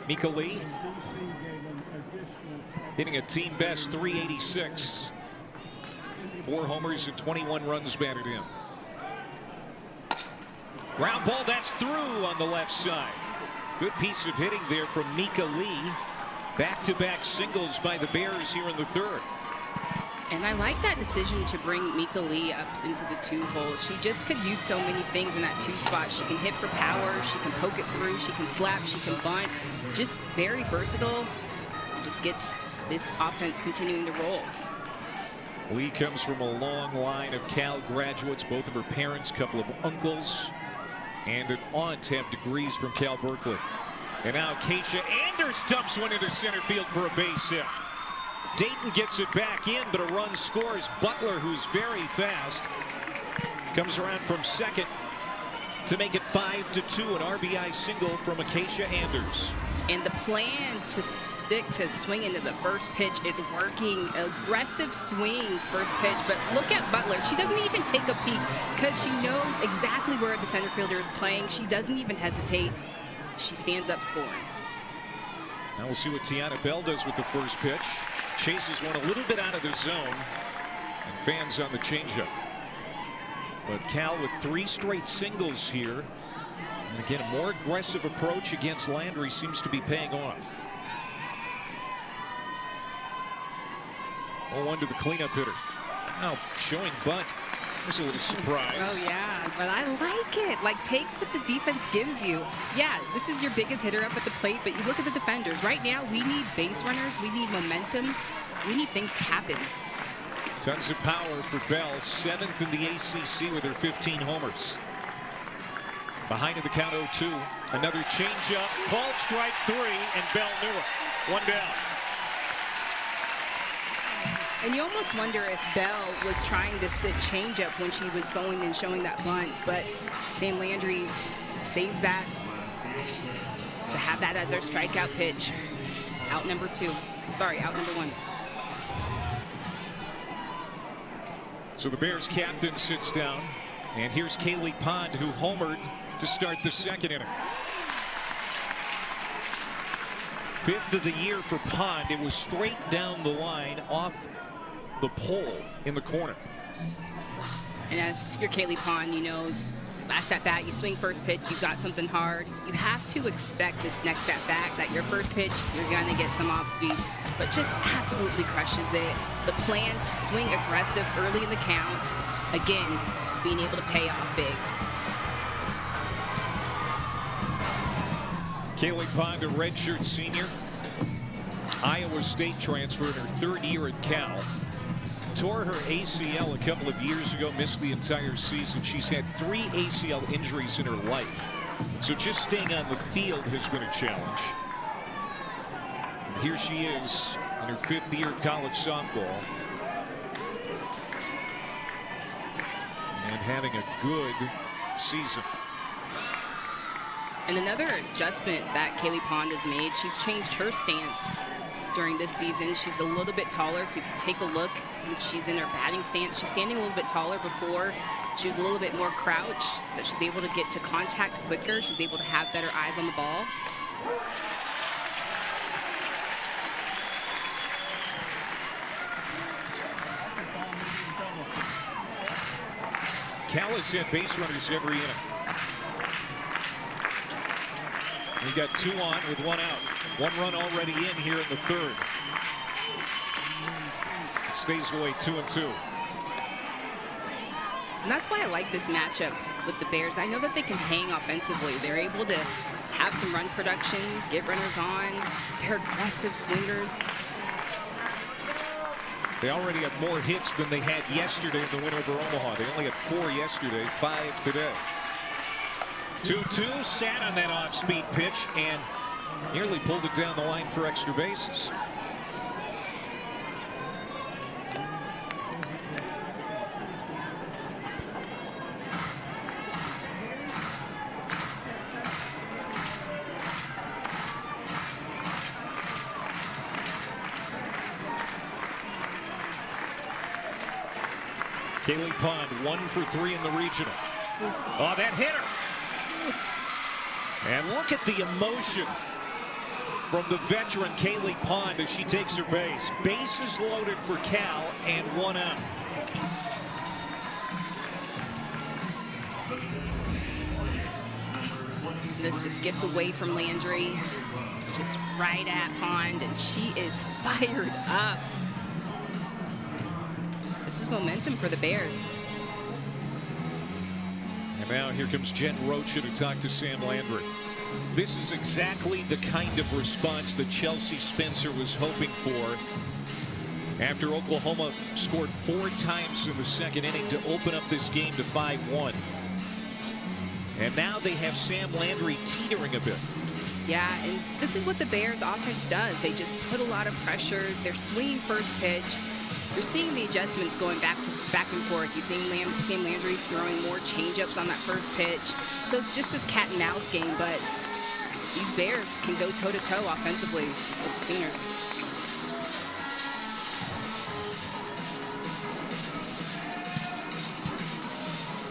Mika Lee hitting a team best .386. 4 homers and 21 runs batted in. Ground ball, that's through on the left side. Good piece of hitting there from Mika Lee. Back-to-back singles by the Bears here in the 3rd. And I like that decision to bring Mika Lee up into the 2 hole. She just could do so many things in that 2 spot. She can hit for power, she can poke it through, she can slap, she can bunt. Just very versatile. Just gets this offense continuing to roll. Lee comes from a long line of Cal graduates. Both of her parents, a couple of uncles, and an aunt have degrees from Cal Berkeley. And now Keisha Anders dumps one into center field for a base hit. Dayton gets it back in, but a run scores. Butler, who's very fast, comes around from second to make it 5-2. An RBI single from Acacia Anders. And the plan to stick to swing into the first pitch is working. Aggressive swings first pitch, but look at Butler. She doesn't even take a peek because she knows exactly where the center fielder is playing. She doesn't even hesitate. She stands up scoring. Now we'll see what Tiana Bell does with the first pitch. Chases one a little bit out of the zone, and fans on the changeup. But Cal with 3 straight singles here. And again, a more aggressive approach against Landry seems to be paying off. 0-1 to the cleanup hitter. Now showing bunt. There's a little surprise. Oh, yeah, but I like it. Like, take what the defense gives you. Yeah, this is your biggest hitter up at the plate, but you look at the defenders. Right now, we need base runners. We need momentum. We need things to happen. Tons of power for Bell. 7th in the ACC with her 15 homers. Behind in the count 0-2. Another changeup. Called strike 3, and Bell knew it. 1 down. And you almost wonder if Bell was trying to sit changeup when she was going and showing that bunt, but Sam Landry saves that to have that as our strikeout pitch. Out number 2. Sorry, out number 1. So the Bears captain sits down, and here's Kaylee Pond, who homered to start the 2nd inning. 5th of the year for Pond. It was straight down the line off the pole in the corner. And as you're Kaylee Pond, you know last at bat, you swing first pitch, you've got something hard. You have to expect this next at bat that your first pitch, you're going to get some off speed, but just absolutely crushes it. The plan to swing aggressive early in the count, again, being able to pay off big. Kaylee Pond, a redshirt senior, Iowa State transfer in her third year at Cal. Tore her ACL a couple of years ago, missed the entire season. She's had 3 ACL injuries in her life. So just staying on the field has been a challenge. And here she is in her 5th year of college softball. And having a good season. And another adjustment that Kaylee Pond has made, she's changed her stance during this season. She's a little bit taller, so if you take a look, she's in her batting stance. She's standing a little bit taller. Before, she was a little bit more crouch, so she's able to get to contact quicker. She's able to have better eyes on the ball. Cal has hit base runners every inning. We got 2 on with 1 out. 1 run already in here in the 3rd. It stays away 2-2. And that's why I like this matchup with the Bears. I know that they can hang offensively. They're able to have some run production, get runners on. They're aggressive swingers. They already have more hits than they had yesterday in the win over Omaha. They only had 4 yesterday, 5 today. 2-2, sat on that off-speed pitch and nearly pulled it down the line for extra bases. Kaylee Pond 1 for 3 in the regional. Oh, that hit her. And look at the emotion from the veteran Kaylee Pond as she takes her base. Bases loaded for Cal and 1 out. This just gets away from Landry, just right at Pond, and she is fired up. This is momentum for the Bears. And now here comes Jen Rocha to talk to Sam Landry. This is exactly the kind of response that Chelsea Spencer was hoping for after Oklahoma scored 4 times in the 2nd inning to open up this game to 5-1. And now they have Sam Landry teetering a bit. Yeah, and this is what the Bears offense does. They just put a lot of pressure. They're swinging first pitch. You're seeing the adjustments going back and forth. You're seeing Sam Landry throwing more changeups on that first pitch. So it's just this cat and mouse game, but these Bears can go toe-to-toe offensively with the Sooners.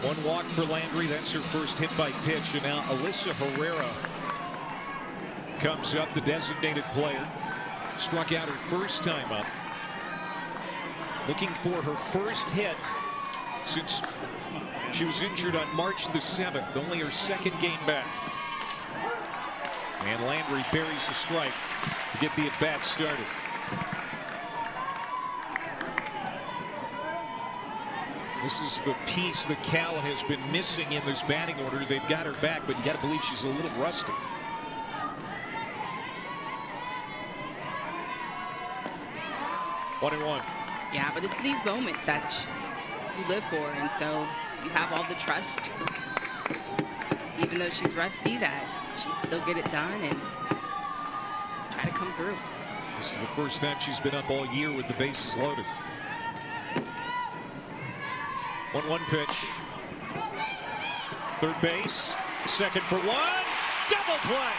One walk for Landry. That's her first hit by pitch. And now Alyssa Herrera comes up, the designated player. Struck out her first time up. Looking for her first hit since she was injured on March the 7th. Only her 2nd game back. And Landry buries a strike to get the at-bat started. This is the piece that Cal has been missing in this batting order. They've got her back, but you got to believe she's a little rusty. One and one. Yeah, but it's these moments that you live for, and so you have all the trust, even though she's rusty, that she can still get it done and try to come through. This is the first time she's been up all year with the bases loaded. 1-1 pitch. Third base, second for 1. Double play.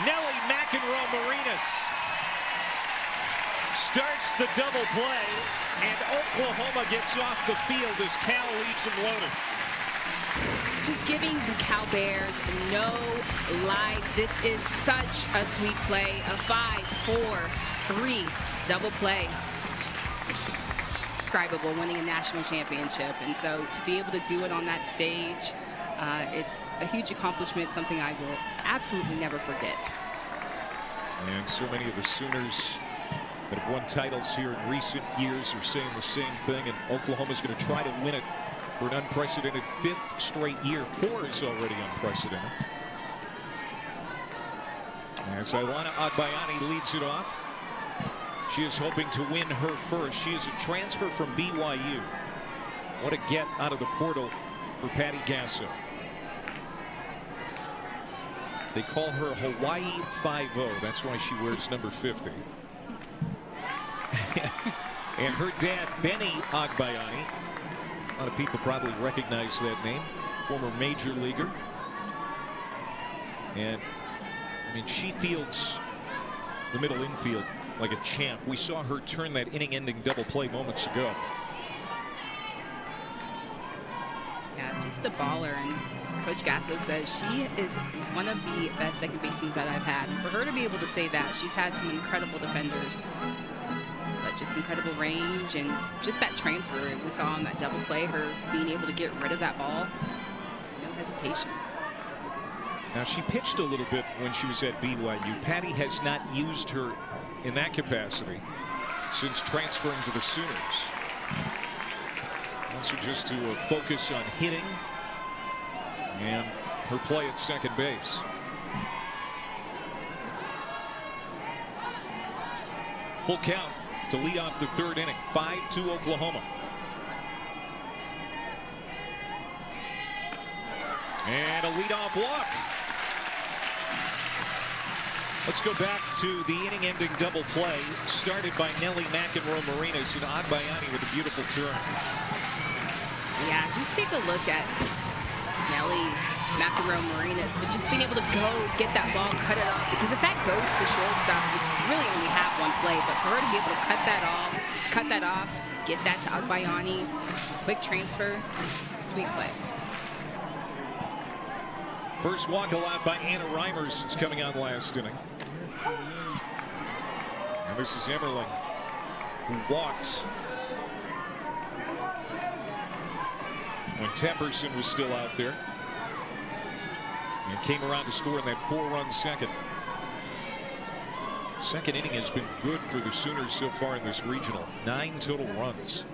Nellie McEnroe-Marinas starts the double play, and Oklahoma gets off the field as Cal leaves them loaded. Just giving the Cal Bears no life. This is such a sweet play. A 5-4-3 double play. indescribable winning a national championship. And so to be able to do it on that stage, it's a huge accomplishment, something I will absolutely never forget. And so many of the Sooners that have won titles here in recent years are saying the same thing, and Oklahoma's going to try to win it for an unprecedented 5th straight year. 4 is already unprecedented. As Ilana Agbayani leads it off. She is hoping to win her first. She is a transfer from BYU. What a get out of the portal for Patty Gasso. They call her Hawaii 5-0. That's why she wears number 50. And her dad, Benny Agbayani. A lot of people probably recognize that name. Former major leaguer. And I mean, she fields the middle infield like a champ. We saw her turn that inning-ending double play moments ago. Yeah, just a baller. And Coach Gasso says she is one of the best second basemen that I've had. And for her to be able to say that, she's had some incredible defenders, but just incredible range and just that transfer we saw on that double play, her being able to get rid of that ball, no hesitation. Now, she pitched a little bit when she was at BYU. Patty has not used her in that capacity since transferring to the Sooners. Wants her just to focus on hitting and her play at second base. Full count to lead off the 3rd inning. 5-2 Oklahoma. And a leadoff walk. Let's go back to the inning-ending double play started by Nellie McEnroe-Marinas, and Agbayani with a beautiful turn. Yeah, just take a look at Nellie McEnroe-Marinas, but just being able to go get that ball, cut it off, because if that goes to the shortstop, you really only have one play. But for her to be able to cut that off, get that to Agbayani, quick transfer, sweet play. First walk allowed by Anna Reimer since coming on last inning. And this is Emmerling, who walked when Temperson was still out there and came around to score in that 4-run second. Second inning has been good for the Sooners so far in this regional. 9 total runs.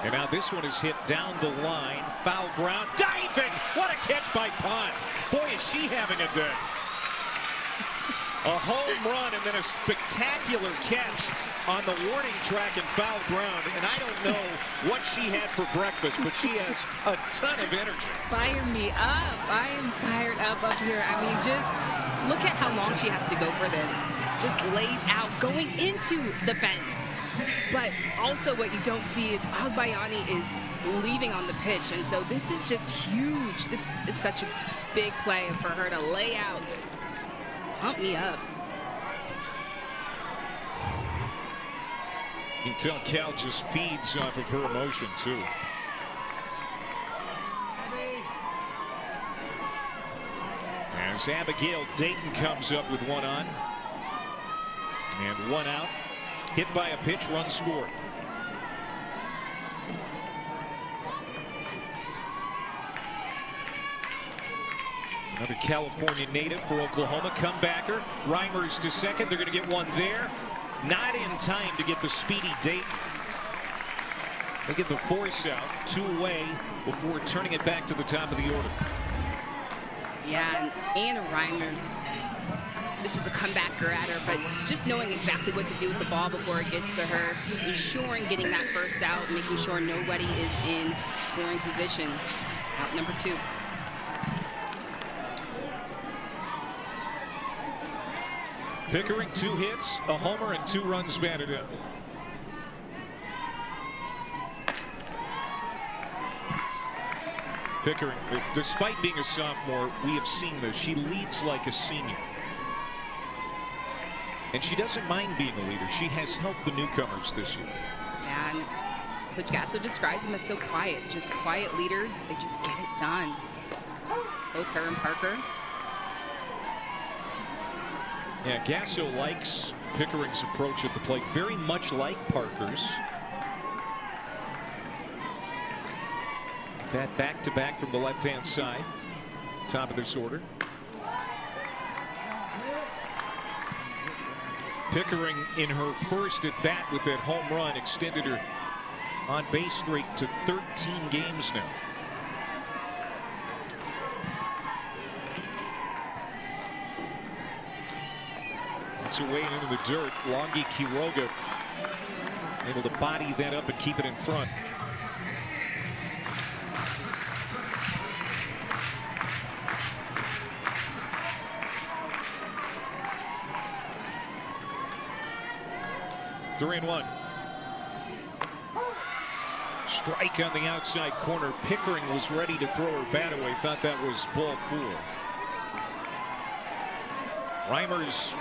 And now this one is hit down the line. Foul ground. Diving! What a catch by Pond. Boy, is she having a day. A home run and then a spectacular catch on the warning track and foul ground. And I don't know what she had for breakfast, but she has a ton of energy. Fire me up. I am fired up here. I mean, just look at how long she has to go for this. Just lays out going into the fence. But also what you don't see is Agbayani is leaving on the pitch. And so this is just huge. This is such a big play for her to lay out. Pump me up. You can tell Cal just feeds off of her emotion, too. As Abigail Dayton comes up with one on. And one out. Hit by a pitch, run scored. Another California native for Oklahoma. Comebacker. Reimers to second. They're going to get one there. Not in time to get the speedy Dayton. They get the force out. 2 away before turning it back to the top of the order. Yeah, and Anna Reimers. This is a comebacker at her, but just knowing exactly what to do with the ball before it gets to her, ensuring getting that first out, making sure nobody is in scoring position. Out number 2. Pickering 2 hits, a homer, and 2 runs batted in. Pickering, despite being a sophomore, we have seen this. She leads like a senior. And she doesn't mind being a leader. She has helped the newcomers this year. Yeah, and Coach Gasso describes them as so quiet, just quiet leaders, but they just get it done. Both her and Parker. Yeah, Gasso likes Pickering's approach at the plate, very much like Parker's. Bat back-to-back from the left-hand side. Top of this order. Pickering in her first at bat with that home run extended her on base streak to 13 games now. It's away and into the dirt. Longy Quiroga able to body that up and keep it in front. Three and one. Strike on the outside corner. Pickering was ready to throw her bat away. Thought that was ball four. Reimers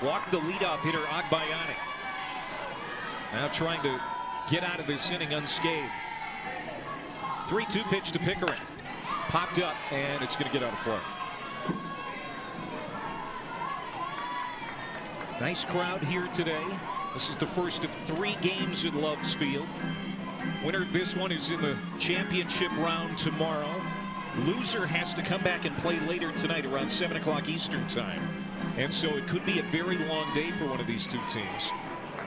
walked the leadoff hitter Agbayani. Now trying to get out of this inning unscathed. 3-2 pitch to Pickering. Popped up, and it's going to get out of play. Nice crowd here today. This is the first of 3 games at Loves Field. Winner of this one is in the championship round tomorrow. Loser has to come back and play later tonight around 7 o'clock Eastern time. And so it could be a very long day for one of these 2 teams.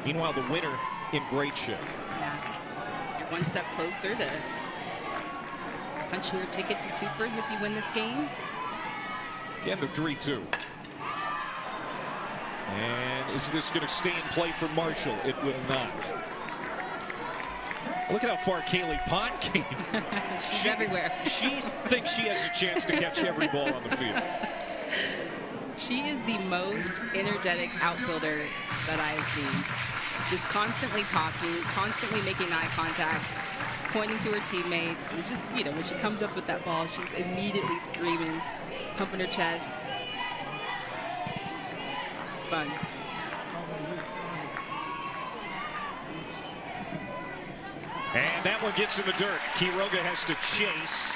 Meanwhile, the winner in great shape. Yeah. You're one step closer to punching your ticket to Supers if you win this game. Again, the 3-2. And is this going to stay in play for Marshall? It will not. Look at how far Kaylee Pond came. She's everywhere. She thinks she has a chance to catch every ball on the field. She is the most energetic outfielder that I have seen. Just constantly talking, constantly making eye contact, pointing to her teammates. And just, you know, when she comes up with that ball, she's immediately screaming, pumping her chest. It's fun. And that one gets in the dirt. Quiroga has to chase.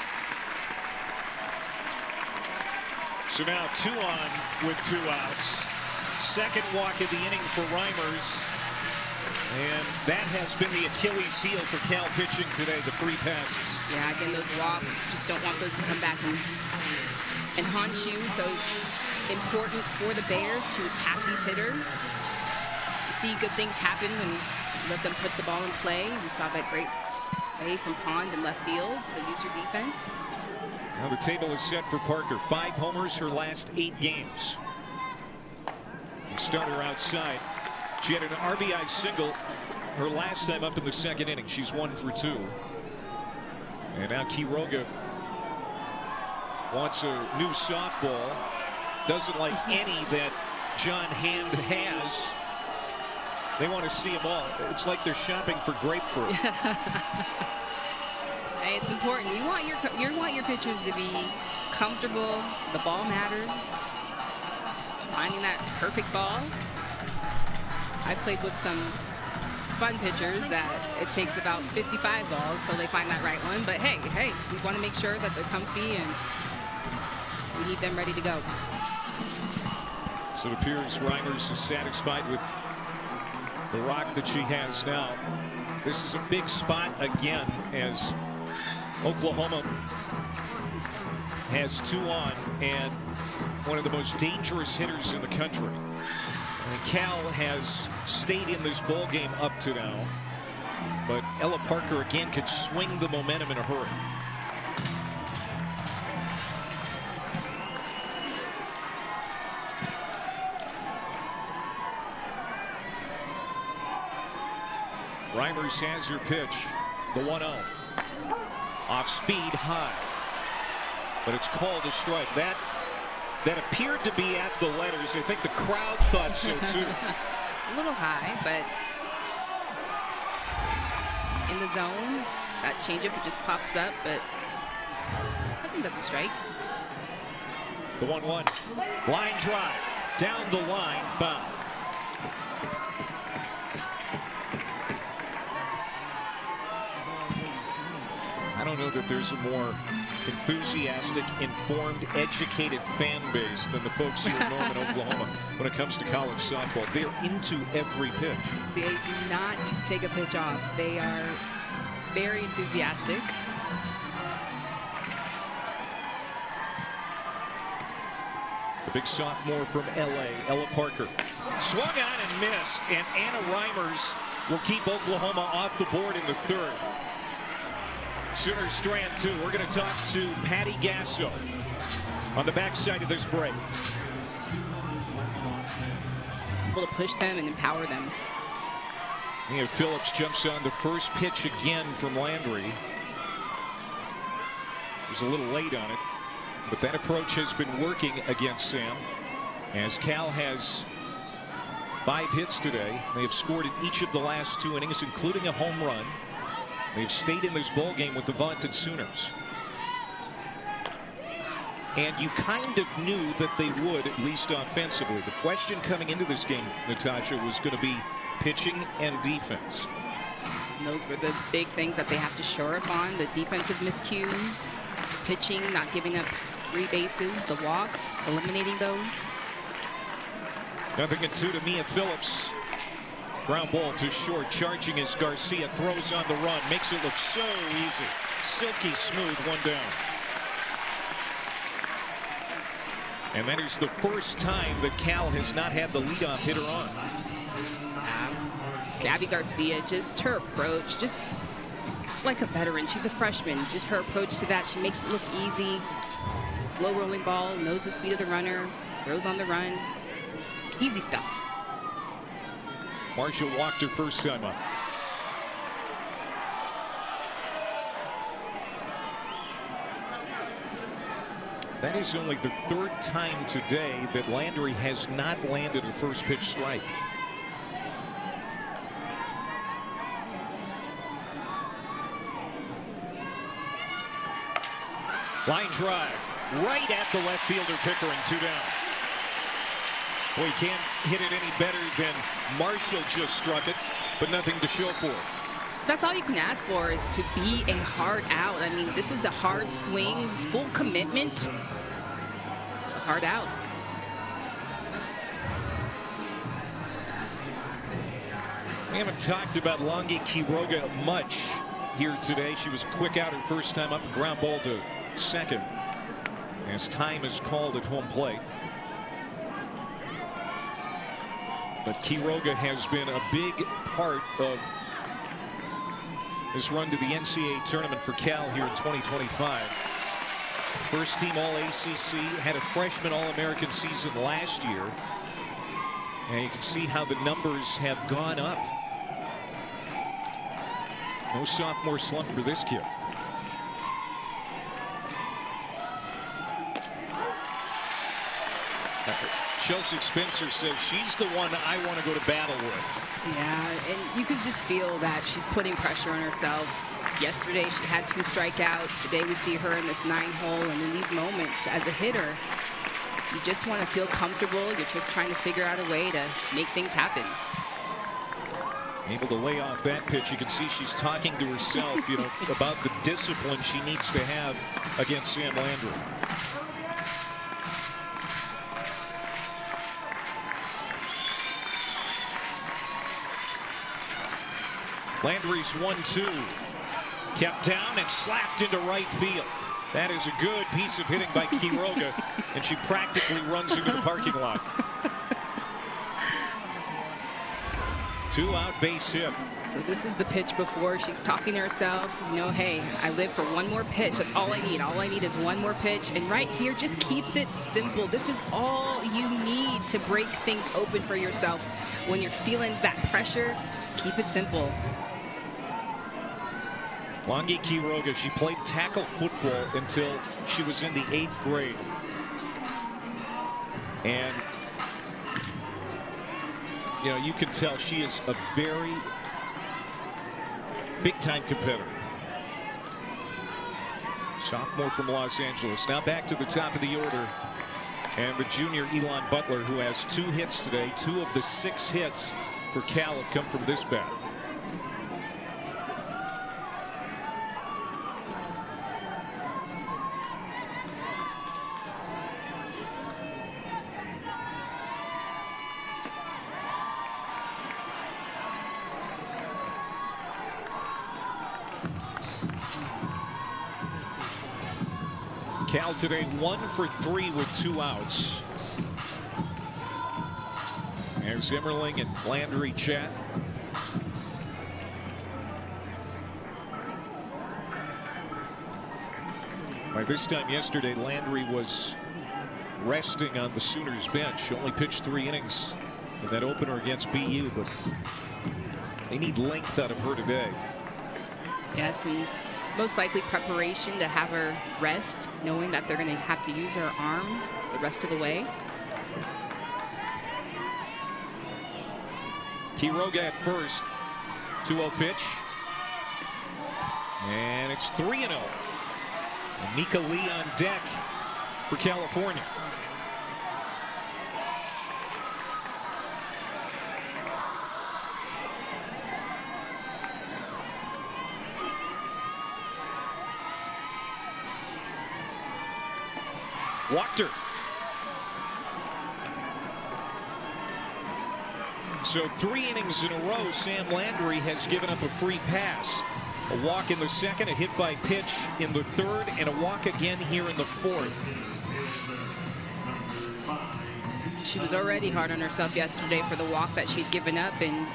So now 2 on with 2 outs. Second walk of the inning for Reimers. And that has been the Achilles heel for Cal pitching today, the free passes. Yeah, again, those walks, just don't want those to come back and haunt you. So important for the Bears to attack these hitters. You see good things happen when let them put the ball in play. We saw that great play from Pond in left field, so use your defense. Now the table is set for Parker. 5 homers her last 8 games. Starter outside. She had an RBI single her last time up in the second inning. She's 1 for 2. And now Quiroga wants a new softball. Doesn't like any that John Hand has. They want to see them all. It's like they're shopping for grapefruit. Hey, it's important. You want your pitchers to be comfortable. The ball matters. Finding that perfect ball. I played with some fun pitchers that it takes about 55 balls till they find that right one. But hey, we want to make sure that they're comfy and we need them ready to go. So it appears Reimers is satisfied with the rock that she has now. This is a big spot again as Oklahoma has 2 on and one of the most dangerous hitters in the country. And Cal has stayed in this ball game up to now, but Ella Parker again could swing the momentum in a hurry. Reimers has her pitch, the 1-0. Off speed, high. But it's called a strike. That appeared to be at the letters. I think the crowd thought so too. A little high, but in the zone. That changeup, it just pops up, but I think that's a strike. The 1-1. Line drive. Down the line, foul. I don't know that there's a more enthusiastic, informed, educated fan base than the folks here in Norman, Oklahoma when it comes to college softball. They're into every pitch. They do not take a pitch off. They are very enthusiastic. Big sophomore from LA, Ella Parker. Swung on and missed, and Anna Reimers will keep Oklahoma off the board in the third. Sooners strand 2. We're going to talk to Patty Gasso on the backside of this break. Able to push them and empower them. And Phillips jumps on the first pitch again from Landry. He was a little late on it, but that approach has been working against Sam, as Cal has 5 hits today. They have scored in each of the last 2 innings, including a home run. They've stayed in this ball game with the vaunted Sooners. And you kind of knew that they would, at least offensively. The question coming into this game, Natasha, was going to be pitching and defense. And those were the big things that they have to shore up on. The defensive miscues, pitching, not giving up free bases, the walks, eliminating those. 0-2 to Mia Phillips. Ground ball to short, charging as Garcia throws on the run, makes it look so easy. Silky smooth, 1 down. And that is the first time that Cal has not had the leadoff hitter on. Gabby Garcia, just her approach, just like a veteran. She's a freshman. Just her approach to that, she makes it look easy. Slow rolling ball, knows the speed of the runner, throws on the run. Easy stuff. Marshall walked her first time up. That is only the 3rd time today that Landry has not landed a first pitch strike. Line drive right at the left fielder Pickering, 2 down. Well, you can't hit it any better than Marshall just struck it, but nothing to show for it. That's all you can ask for, is to be a hard out. I mean, this is a hard swing, full commitment. It's a hard out. We haven't talked about Longi Quiroga much here today. She was quick out her first time up, and ground ball to second as time is called at home plate. But Quiroga has been a big part of this run to the NCAA tournament for Cal here in 2025. First team All-ACC, had a freshman All-American season last year. And you can see how the numbers have gone up. No sophomore slump for this kid. Chelsea Spencer says she's the one I want to go to battle with. Yeah, and you could just feel that she's putting pressure on herself. Yesterday she had 2 strikeouts. Today we see her in this 9-hole, and in these moments as a hitter, you just want to feel comfortable. You're just trying to figure out a way to make things happen. Able to lay off that pitch. You can see she's talking to herself, you know, about the discipline she needs to have against Sam Landry. Landry's 1-2. Kept down and slapped into right field. That is a good piece of hitting by Quiroga, and she practically runs into the parking lot. 2 out, base hit. So this is the pitch before she's talking to herself, you know, hey, I live for 1 more pitch. That's all I need. All I need is 1 more pitch. And right here just keeps it simple. This is all you need to break things open for yourself. When you're feeling that pressure, keep it simple. Longi Quiroga, she played tackle football until she was in the 8th grade. And, you know, you can tell she is a very big-time competitor. Sophomore from Los Angeles. Now back to the top of the order. And the junior Elon Butler, who has 2 hits today. 2 of the 6 hits for Cal have come from this bat. Cal today 1 for 3 with 2 outs. as Emmerling and Landry chat. By this time yesterday, Landry was resting on the Sooners bench. She only pitched 3 innings in that opener against BU, but they need length out of her today. Yes, and most likely preparation to have her rest, knowing that they're going to have to use her arm the rest of the way. Quiroga at first. 2-0 pitch. And it's 3-0. And Mika Lee on deck for California. Walked her. So 3 innings in a row, Sam Landry has given up a free pass. A walk in the second, a hit by pitch in the third, and a walk again here in the fourth. She was already hard on herself yesterday for the walk that she'd given up, and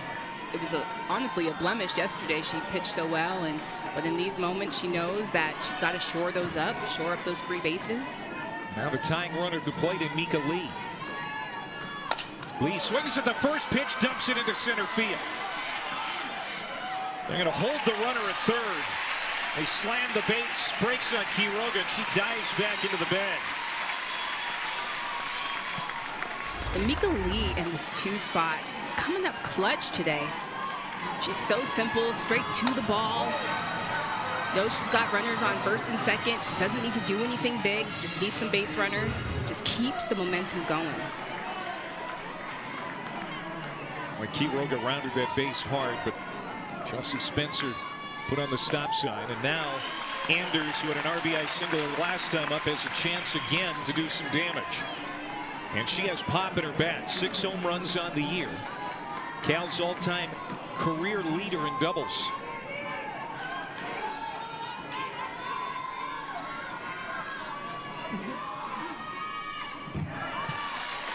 it was honestly a blemish yesterday. She pitched so well, but in these moments she knows that she's got to shore up those free bases. Now the tying run at the plate in Mika Lee. Lee swings at the first pitch, dumps it into center field. They're going to hold the runner at third. They slam the base, breaks on Quiroga, and she dives back into the bag. And Mika Lee in this 2 spot is coming up clutch today. She's so simple, straight to the ball. Knows she's got runners on first and second. Doesn't need to do anything big. Just needs some base runners. Just keeps the momentum going. When Quiroga rounded that base hard, but Chelsea Spencer put on the stop sign. And now Anders, who had an RBI single last time up, has a chance again to do some damage. And she has pop in her bat. 6 home runs on the year. Cal's all-time career leader in doubles.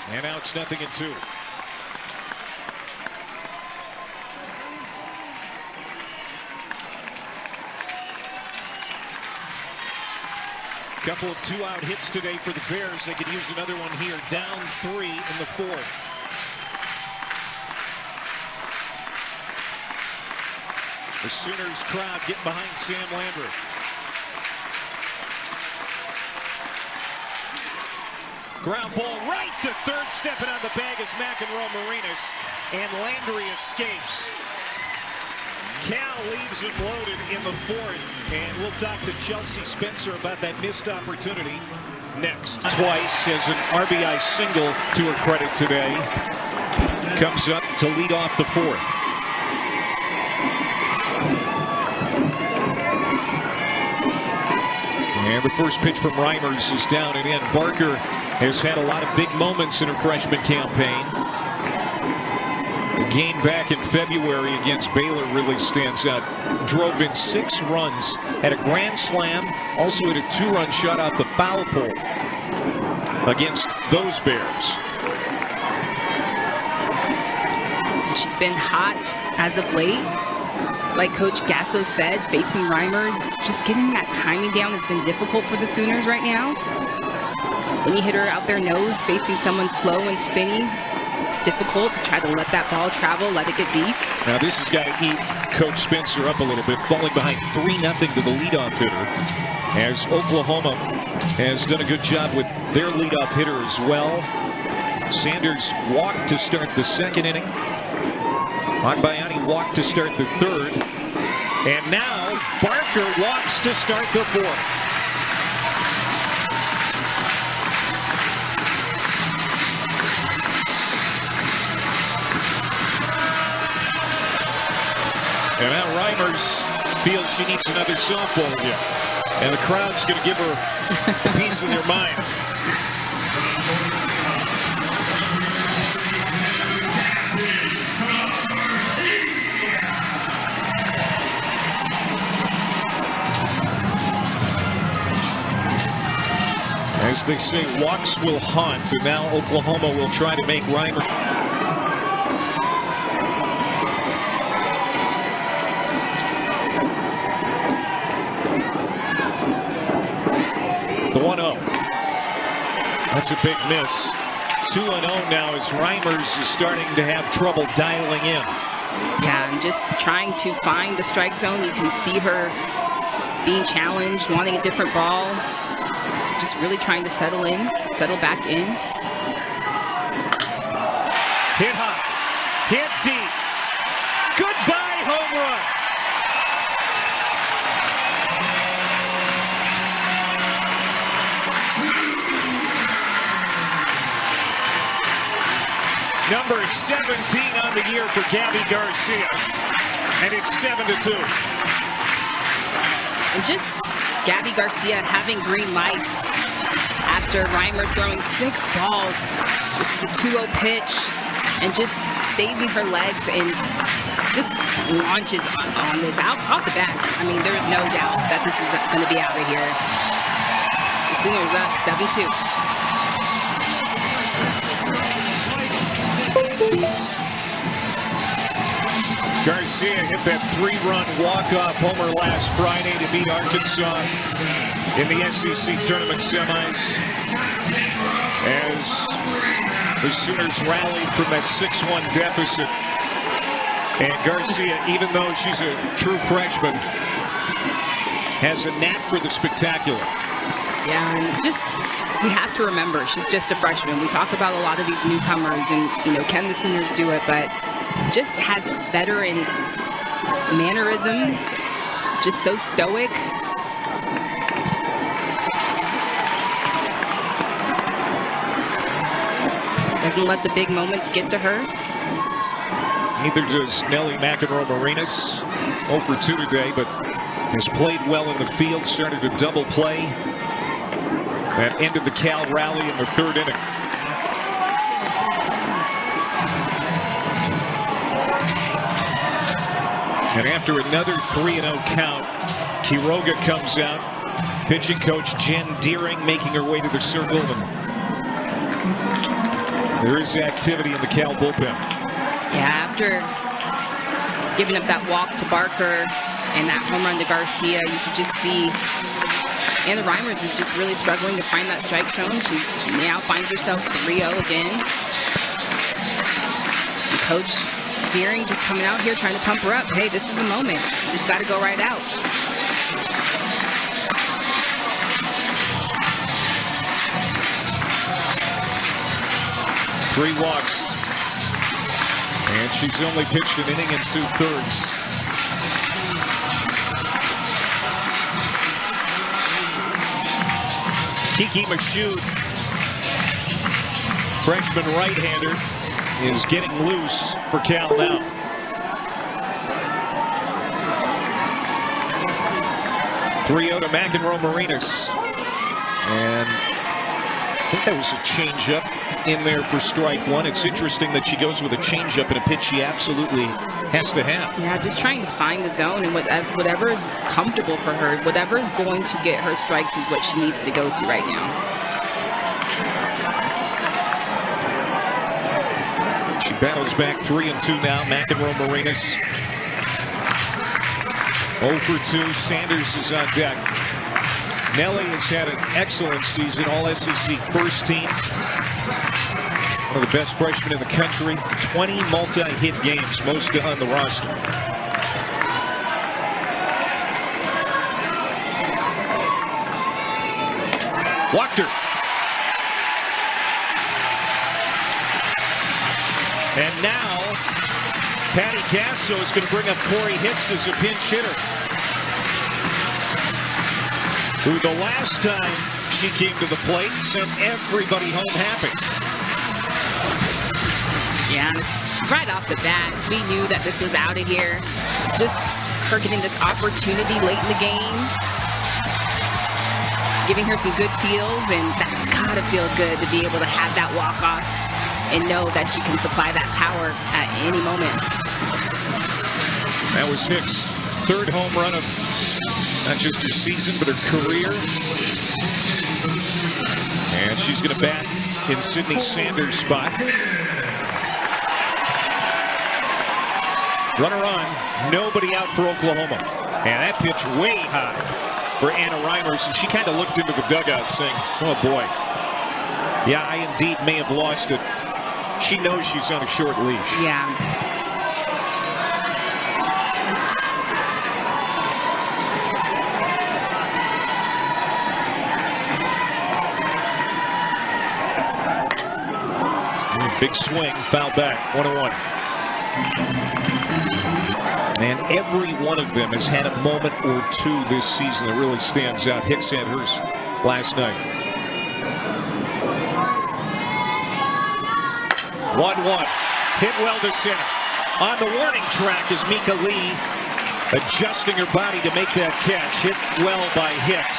And now it's 0-2. Couple of 2-out hits today for the Bears. They could use another one here. Down 3 in the fourth. The Sooners crowd getting behind Sam Landry. Ground ball right to third, stepping on the bag is McEnroe Marinas, and Landry escapes. Cal leaves him loaded in the fourth, and we'll talk to Chelsea Spencer about that missed opportunity next. Twice has an RBI single to her credit today. Comes up to lead off the fourth. And the first pitch from Reimers is down and in. Barker has had a lot of big moments in her freshman campaign. The game back in February against Baylor really stands out. Drove in 6 runs, had a grand slam, also had a 2-run shot out the foul pole against those Bears. She's been hot as of late. Like Coach Gasso said, facing Reimers, just getting that timing down has been difficult for the Sooners right now. When you hit her out their nose, facing someone slow and spinny, it's difficult to try to let that ball travel, let it get deep. Now this has got to eat Coach Spencer up a little bit, falling behind 3-0 to the leadoff hitter, as Oklahoma has done a good job with their leadoff hitter as well. Sanders walked to start the second inning. Agbayani walked to start the third. And now Barker walks to start the fourth. And now Reimers feels she needs another softball again. And the crowd's going to give her a piece of their mind. As they say, walks will haunt, and now Oklahoma will try to make Reimer. The 1-0. That's a big miss. 2-0 now as Reimers is starting to have trouble dialing in. Yeah, and just trying to find the strike zone. You can see her being challenged, wanting a different ball. So just really trying to settle back in. Hit high, hit deep. Goodbye, home run. Number 17 on the year for Gabby Garcia. And it's 7-2. And just Gabby Garcia having green lights after Reimers throwing 6 balls. This is a 2-0 pitch and just stays in her legs and just launches on this off the bat. I mean, there's no doubt that this is going to be out of here. The Sooners up 7-2. Garcia hit that 3-run walk-off homer last Friday to beat Arkansas in the SEC tournament semis as the Sooners rallied from that 6-1 deficit. And Garcia, even though she's a true freshman, has a knack for the spectacular. Yeah, and just, we have to remember, she's just a freshman. We talk about a lot of these newcomers and, can the Sooners do it? But just has veteran mannerisms, just so stoic. Doesn't let the big moments get to her. Neither does Nelly McEnroe-Marinas. 0 for 2 today, but has played well in the field, started a double play. That ended the Cal rally in the 3rd inning. And after another 3-0 count, Quiroga comes out. Pitching coach Jen Deering making her way to the circle. And there is activity in the Cal bullpen. Yeah, after giving up that walk to Barker and that home run to Garcia, you can just see Anna Reimers is just really struggling to find that strike zone. She now finds herself 3-0 again. And Coach Deering just coming out here trying to pump her up. Hey, this is a moment. You just got to go right out. Three walks. And she's only pitched an inning and 2/3. Kiki Mashoud, freshman right-hander, is getting loose for Cal now. .3-0 to McEnroe-Marinas. And I think that was a changeup in there for strike one. It's interesting that she goes with a changeup and a pitch she absolutely has to have. Yeah, just trying to find the zone, and whatever is comfortable for her, whatever is going to get her strikes is what she needs to go to right now. She battles back 3-2 now. McEnroe-Marinas 0 for 2. Sanders is on deck. Nelly has had an excellent season, all SEC first team. One of the best freshmen in the country. 20 multi-hit games, most on the roster. Walked her. And now, Patty Gasso is going to bring up Corey Hicks as a pinch hitter, who the last time she came to the plate sent everybody home happy. Yeah, right off the bat, we knew that this was out of here. Just her getting this opportunity late in the game, giving her some good feels, and that's gotta feel good to be able to have that walk-off and know that she can supply that power at any moment. That was Hicks' 3rd home run of not just her season, but her career. And she's going to bat in Sydney Sanders' spot. Runner on, nobody out for Oklahoma. And that pitch way high. for Anna Reimers, and she kind of looked into the dugout saying, oh boy, yeah, I indeed may have lost it. She knows she's on a short leash. Yeah. Big swing, foul back, 1-1. And every one of them has had a moment or two this season that really stands out. Hicks had hers last night. 1-1. Hit well to center. On the warning track is Mika Lee adjusting her body to make that catch. Hit well by Hicks.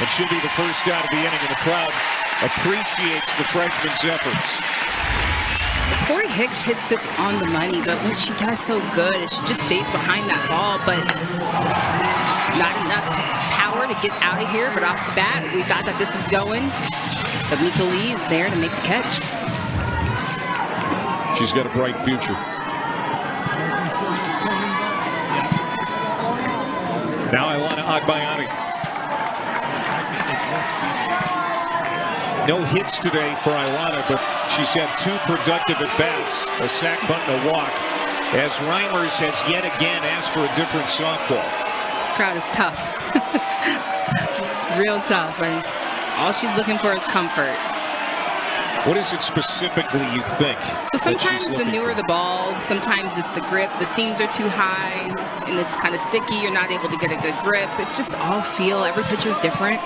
And she'll be the first out of the inning, and the crowd appreciates the freshman's efforts. Corey Hicks hits this on the money, but what she does so good is she just stays behind that ball, but not enough power to get out of here. But off the bat, we thought that this was going, but Mika Lee is there to make the catch. She's got a bright future. Now Ilana Agbayani. No hits today for Ilana, but she's had 2 productive at-bats, a sac bunt and a walk, as Reimers has yet again asked for a different softball. This crowd is tough. Real tough, and all she's looking for is comfort. What is it specifically you think? So sometimes the newer the ball, sometimes it's the grip. The seams are too high, and it's kind of sticky. You're not able to get a good grip. It's just all feel. Every pitcher is different.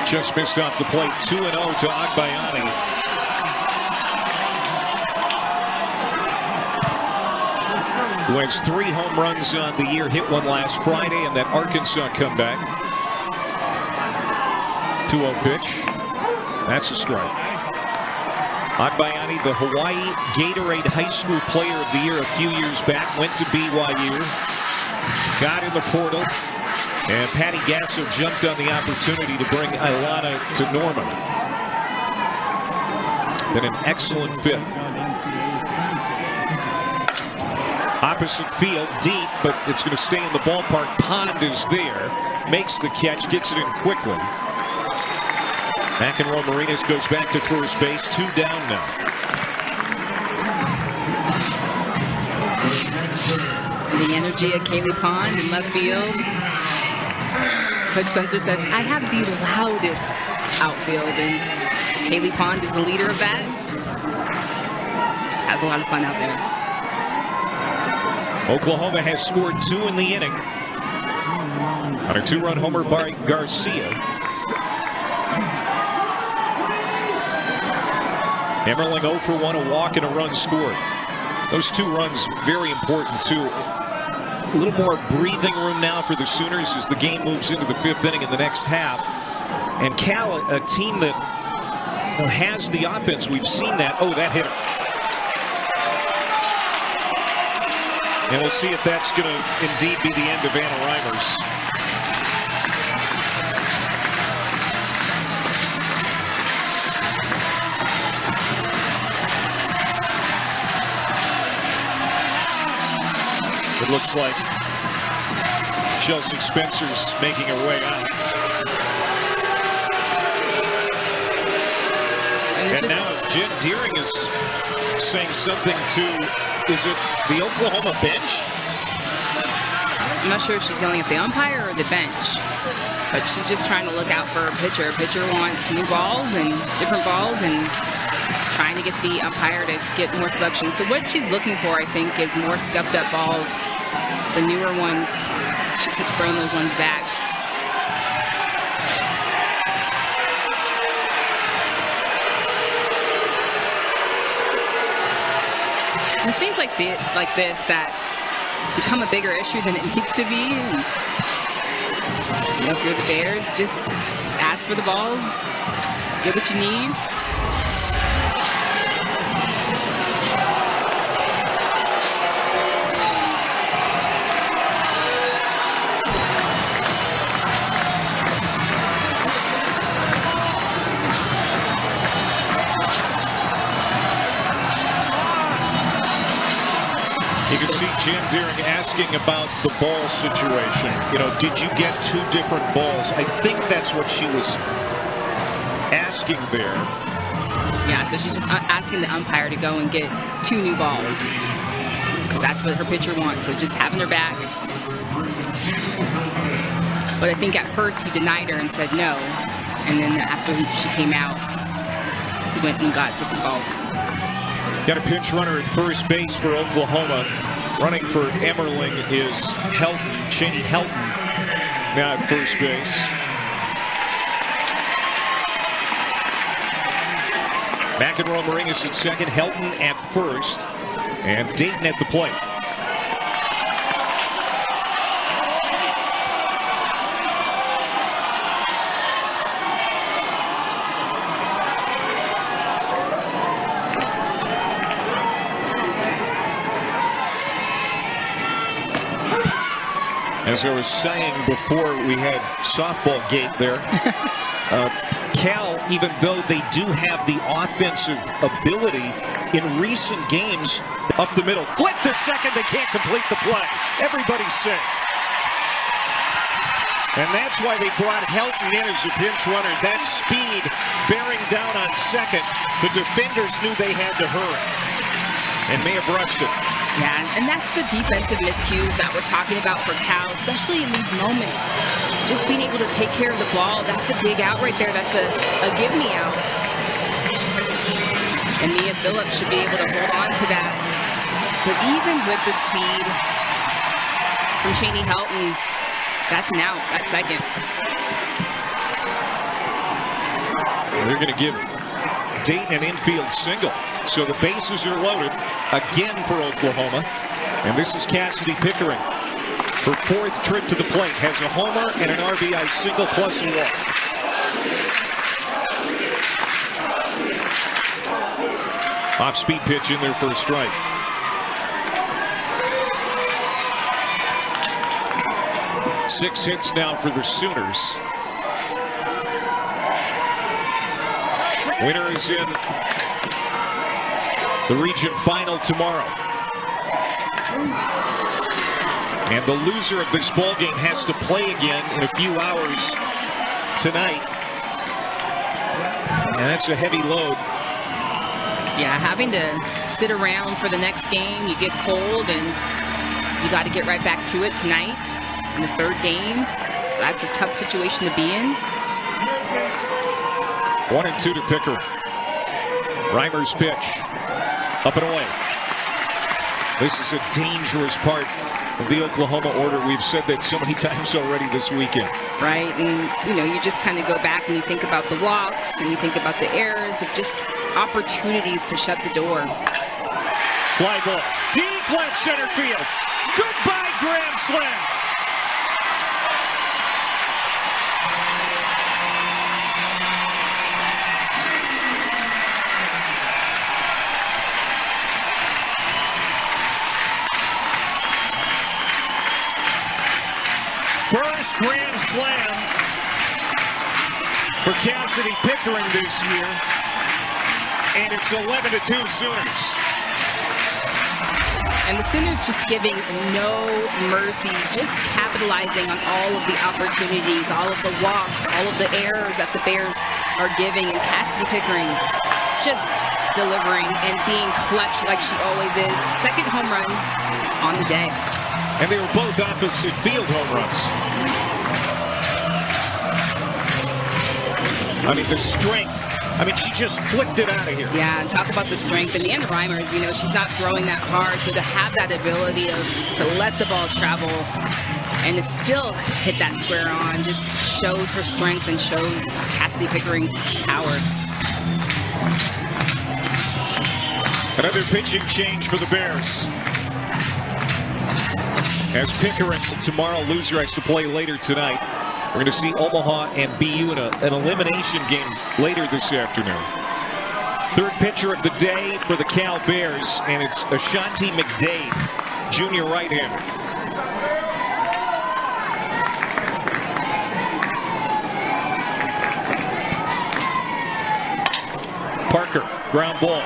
Just missed off the plate. 2-0 to Agbayani. Who has 3 home runs on the year, hit one last Friday, and that Arkansas comeback. 2-0 pitch. That's a strike. Agbayani, the Hawaii Gatorade High School Player of the Year a few years back, went to BYU, got in the portal. And Patty Gasso jumped on the opportunity to bring Ilana to Norman. Been an excellent fit. Opposite field, deep, but it's going to stay in the ballpark. Pond is there, makes the catch, gets it in quickly. McEnroe Marinas goes back to first base, 2 down now. The energy of Kaylee Pond in left field. Coach Spencer says, I have the loudest outfield, and Kaylee Pond is the leader of that. She just has a lot of fun out there. Oklahoma has scored 2 in the inning on a 2-run homer by Garcia. Emmerling 0 for 1, a walk and a run scored. Those 2 runs very important too. A little more breathing room now for the Sooners as the game moves into the 5th inning in the next half. And Cal, a team that has the offense. We've seen that. Oh, that hit her. And we'll see if that's going to indeed be the end of Anna Reimers. It looks like Chelsea Spencer's making her way out. And now Jen Deering is saying something to, is it the Oklahoma bench? I'm not sure if she's yelling at the umpire or the bench, but she's just trying to look out for her pitcher. Her pitcher wants new balls and different balls and trying to get the umpire to get more production. So what she's looking for, I think, is more scuffed up balls. The newer ones, she keeps throwing those ones back. And it seems like this that become a bigger issue than it needs to be. And, if you're the Bears, just ask for the balls, get what you need. You can see Jim Deering asking about the ball situation. You know, did you get 2 different balls? I think that's what she was asking there. Yeah, so she's just asking the umpire to go and get 2 new balls, because that's what her pitcher wants, so just having her back. But I think at first he denied her and said no, and then after she came out, he went and got different balls. Got a pinch runner at first base for Oklahoma. Running for Emmerling is Helton, Cheney Helton, now at first base. McEnroe Maringas at second, Helton at first, and Dayton at the plate. As I was saying before we had softball gate there, Cal, even though they do have the offensive ability, in recent games, up the middle, flip to second, they can't complete the play. Everybody's safe. And that's why they brought Helton in as a pinch runner. That speed bearing down on second. The defenders knew they had to hurry and may have rushed it. Yeah, and that's the defensive miscues that we're talking about for Cal, especially in these moments. Just being able to take care of the ball, that's a big out right there. That's a give-me out. And Mia Phillips should be able to hold on to that. But even with the speed from Cheney Helton, that's an out, that's second. They're going to give Dayton an infield single. So the bases are loaded again for Oklahoma. And this is Cassidy Pickering. Her 4th trip to the plate. Has a homer and an RBI single plus a walk. Off-speed pitch in there for a strike. Six hits now for the Sooners. Winner is in the region final tomorrow. And the loser of this ball game has to play again in a few hours tonight. And that's a heavy load. Yeah, having to sit around for the next game, you get cold and you got to get right back to it tonight in the 3rd game. So that's a tough situation to be in. 1-2 to Pickering. Reimer's pitch. Up and away. This is a dangerous part of the Oklahoma order. We've said that so many times already this weekend. Right, and you know, you just kind of go back and you think about the walks and you think about the errors of just opportunities to shut the door. Fly ball. Deep left center field. Goodbye, grand slam. First grand slam for Cassidy Pickering this year, and it's 11-2 Sooners. And the Sooners just giving no mercy, just capitalizing on all of the opportunities, all of the walks, all of the errors that the Bears are giving, and Cassidy Pickering just delivering and being clutch like she always is. 2nd home run on the day. And they were both opposite field home runs. I mean, the strength. I mean, she just flicked it out of here. Yeah, and talk about the strength. And the Anna Reimers, you know, she's not throwing that hard. So to have that ability to let the ball travel and to still hit that square on just shows her strength and shows Cassidy Pickering's power. Another pitching change for the Bears. As Pickering tomorrow, loser has to play later tonight. We're going to see Omaha and BU in an elimination game later this afternoon. 3rd pitcher of the day for the Cal Bears, and it's Ashanti McDade, junior right-hander. Parker, ground ball.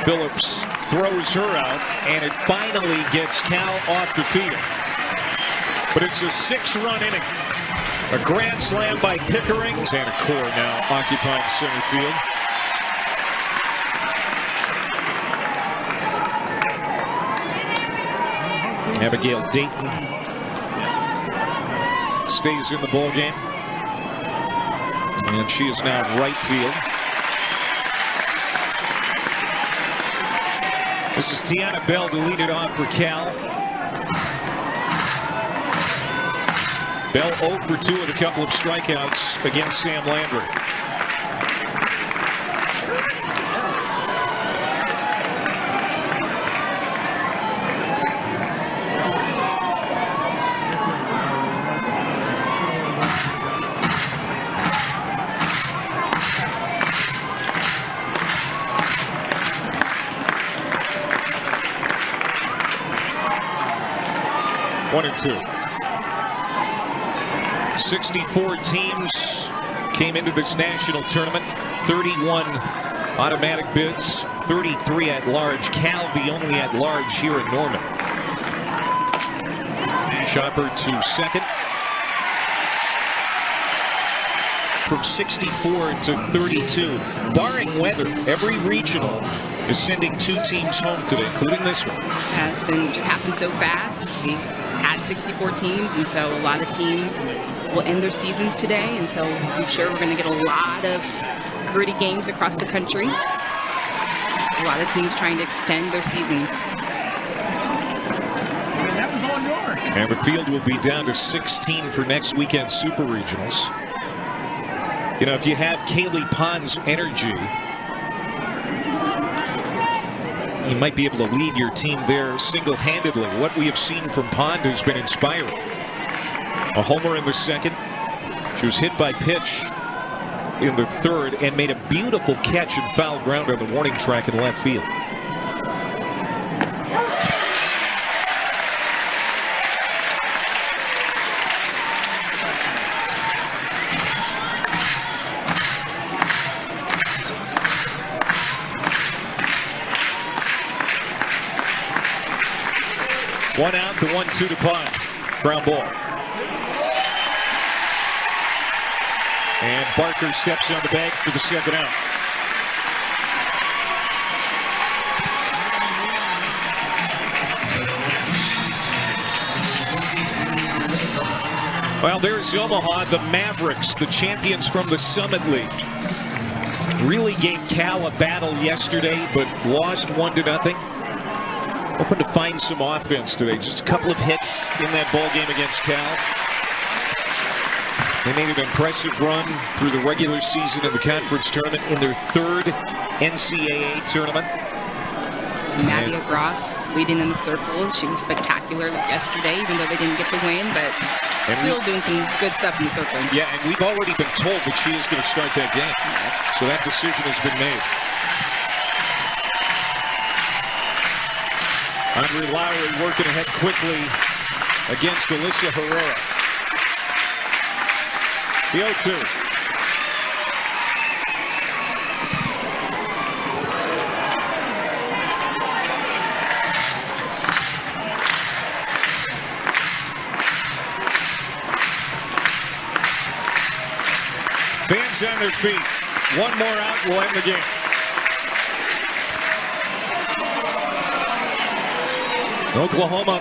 Phillips throws her out, and it finally gets Cal off the field. But it's a 6-run inning. A grand slam by Pickering. Santa Cora now occupying center field. Abigail Dayton stays in the ball game, and she is now in right field. This is Tiana Bell to lead it off for Cal. Bell 0 for 2 with a couple of strikeouts against Sam Landry. One and two. 64 teams came into this national tournament. 31 automatic bids, 33 at large. Cal the only at large here in Norman. Chopper to second. From 64 to 32. Barring weather, every regional is sending 2 teams home today, including this one. Yes, and it just happened so fast. We had 64 teams, and so a lot of teams will end their seasons today, and so I'm sure we're going to get a lot of gritty games across the country. A lot of teams trying to extend their seasons. And the field will be down to 16 for next weekend's Super Regionals. You know, if you have Kaylee Pond's energy, you might be able to lead your team there single-handedly. What we have seen from Pond has been inspiring. A homer in the second. She was hit by pitch in the third and made a beautiful catch and foul ground on the warning track in left field. One out, the 1-2 to Pond. Ground ball. And Barker steps on the bag for the second out. Well, there's Omaha, the Mavericks, the champions from the Summit League. Really gave Cal a battle yesterday, but lost 1-0. Hoping to find some offense today. Just a couple of hits in that ball game against Cal. They made an impressive run through the regular season and the conference tournament in their 3rd NCAA tournament. Nadia Groff leading in the circle. She was spectacular yesterday, even though they didn't get the win, but still doing some good stuff in the circle. Yeah, and we've already been told that she is going to start that game. Yes. So that decision has been made. Andre Lowry working ahead quickly against Alyssa Herrera. The 0-2. Fans on their feet. One more out will end the game. Oklahoma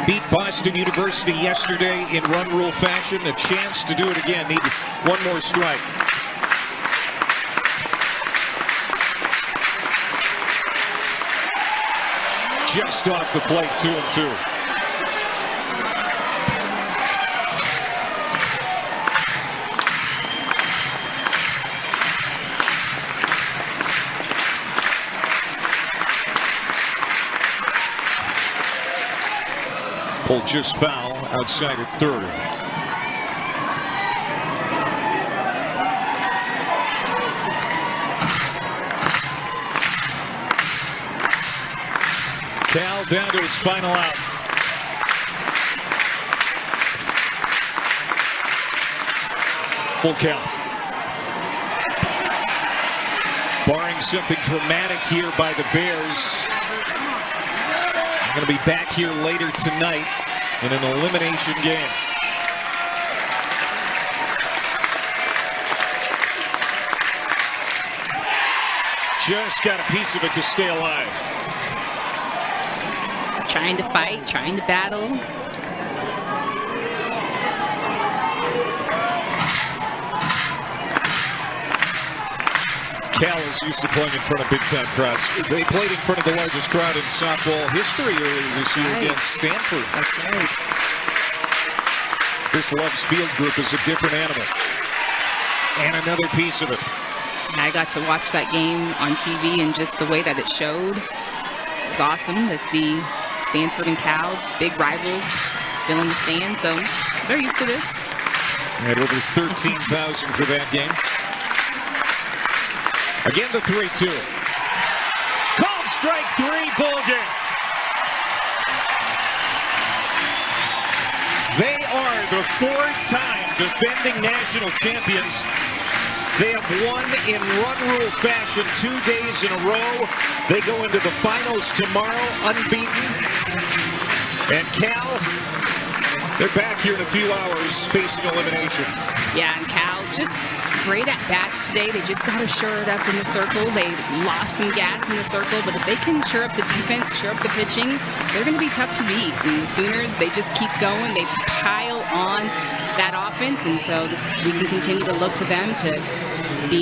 beat Boston University yesterday in run rule fashion. A chance to do it again. Need one more strike. Just off the plate, 2-2. Pulled just foul outside at third. Cal down to his final out. Full count. Barring something dramatic here by the Bears, I'm going to be back here later tonight in an elimination game. Just got a piece of it to stay alive. Just trying to fight, trying to battle. Cal is used to playing in front of big-time crowds. They played in front of the largest crowd in softball history earlier this year against Stanford. That's right. This Love's Field group is a different animal. And another piece of it. I got to watch that game on TV, and just the way that it showed, it was awesome to see Stanford and Cal, big rivals, filling the stands. So they're used to this. Had over 13,000 for that game. Again, the 3-2. Called strike three, ball game. They are the four-time defending national champions. They have won in run-rule fashion 2 days in a row. They go into the finals tomorrow unbeaten. And Cal, they're back here in a few hours facing elimination. Yeah, and Cal just great at bats today. They just got to shore it up in the circle. They lost some gas in the circle, but if they can shore up the defense, shore up the pitching, they're going to be tough to beat. And the Sooners, they just keep going. They pile on that offense, and so we can continue to look to them to be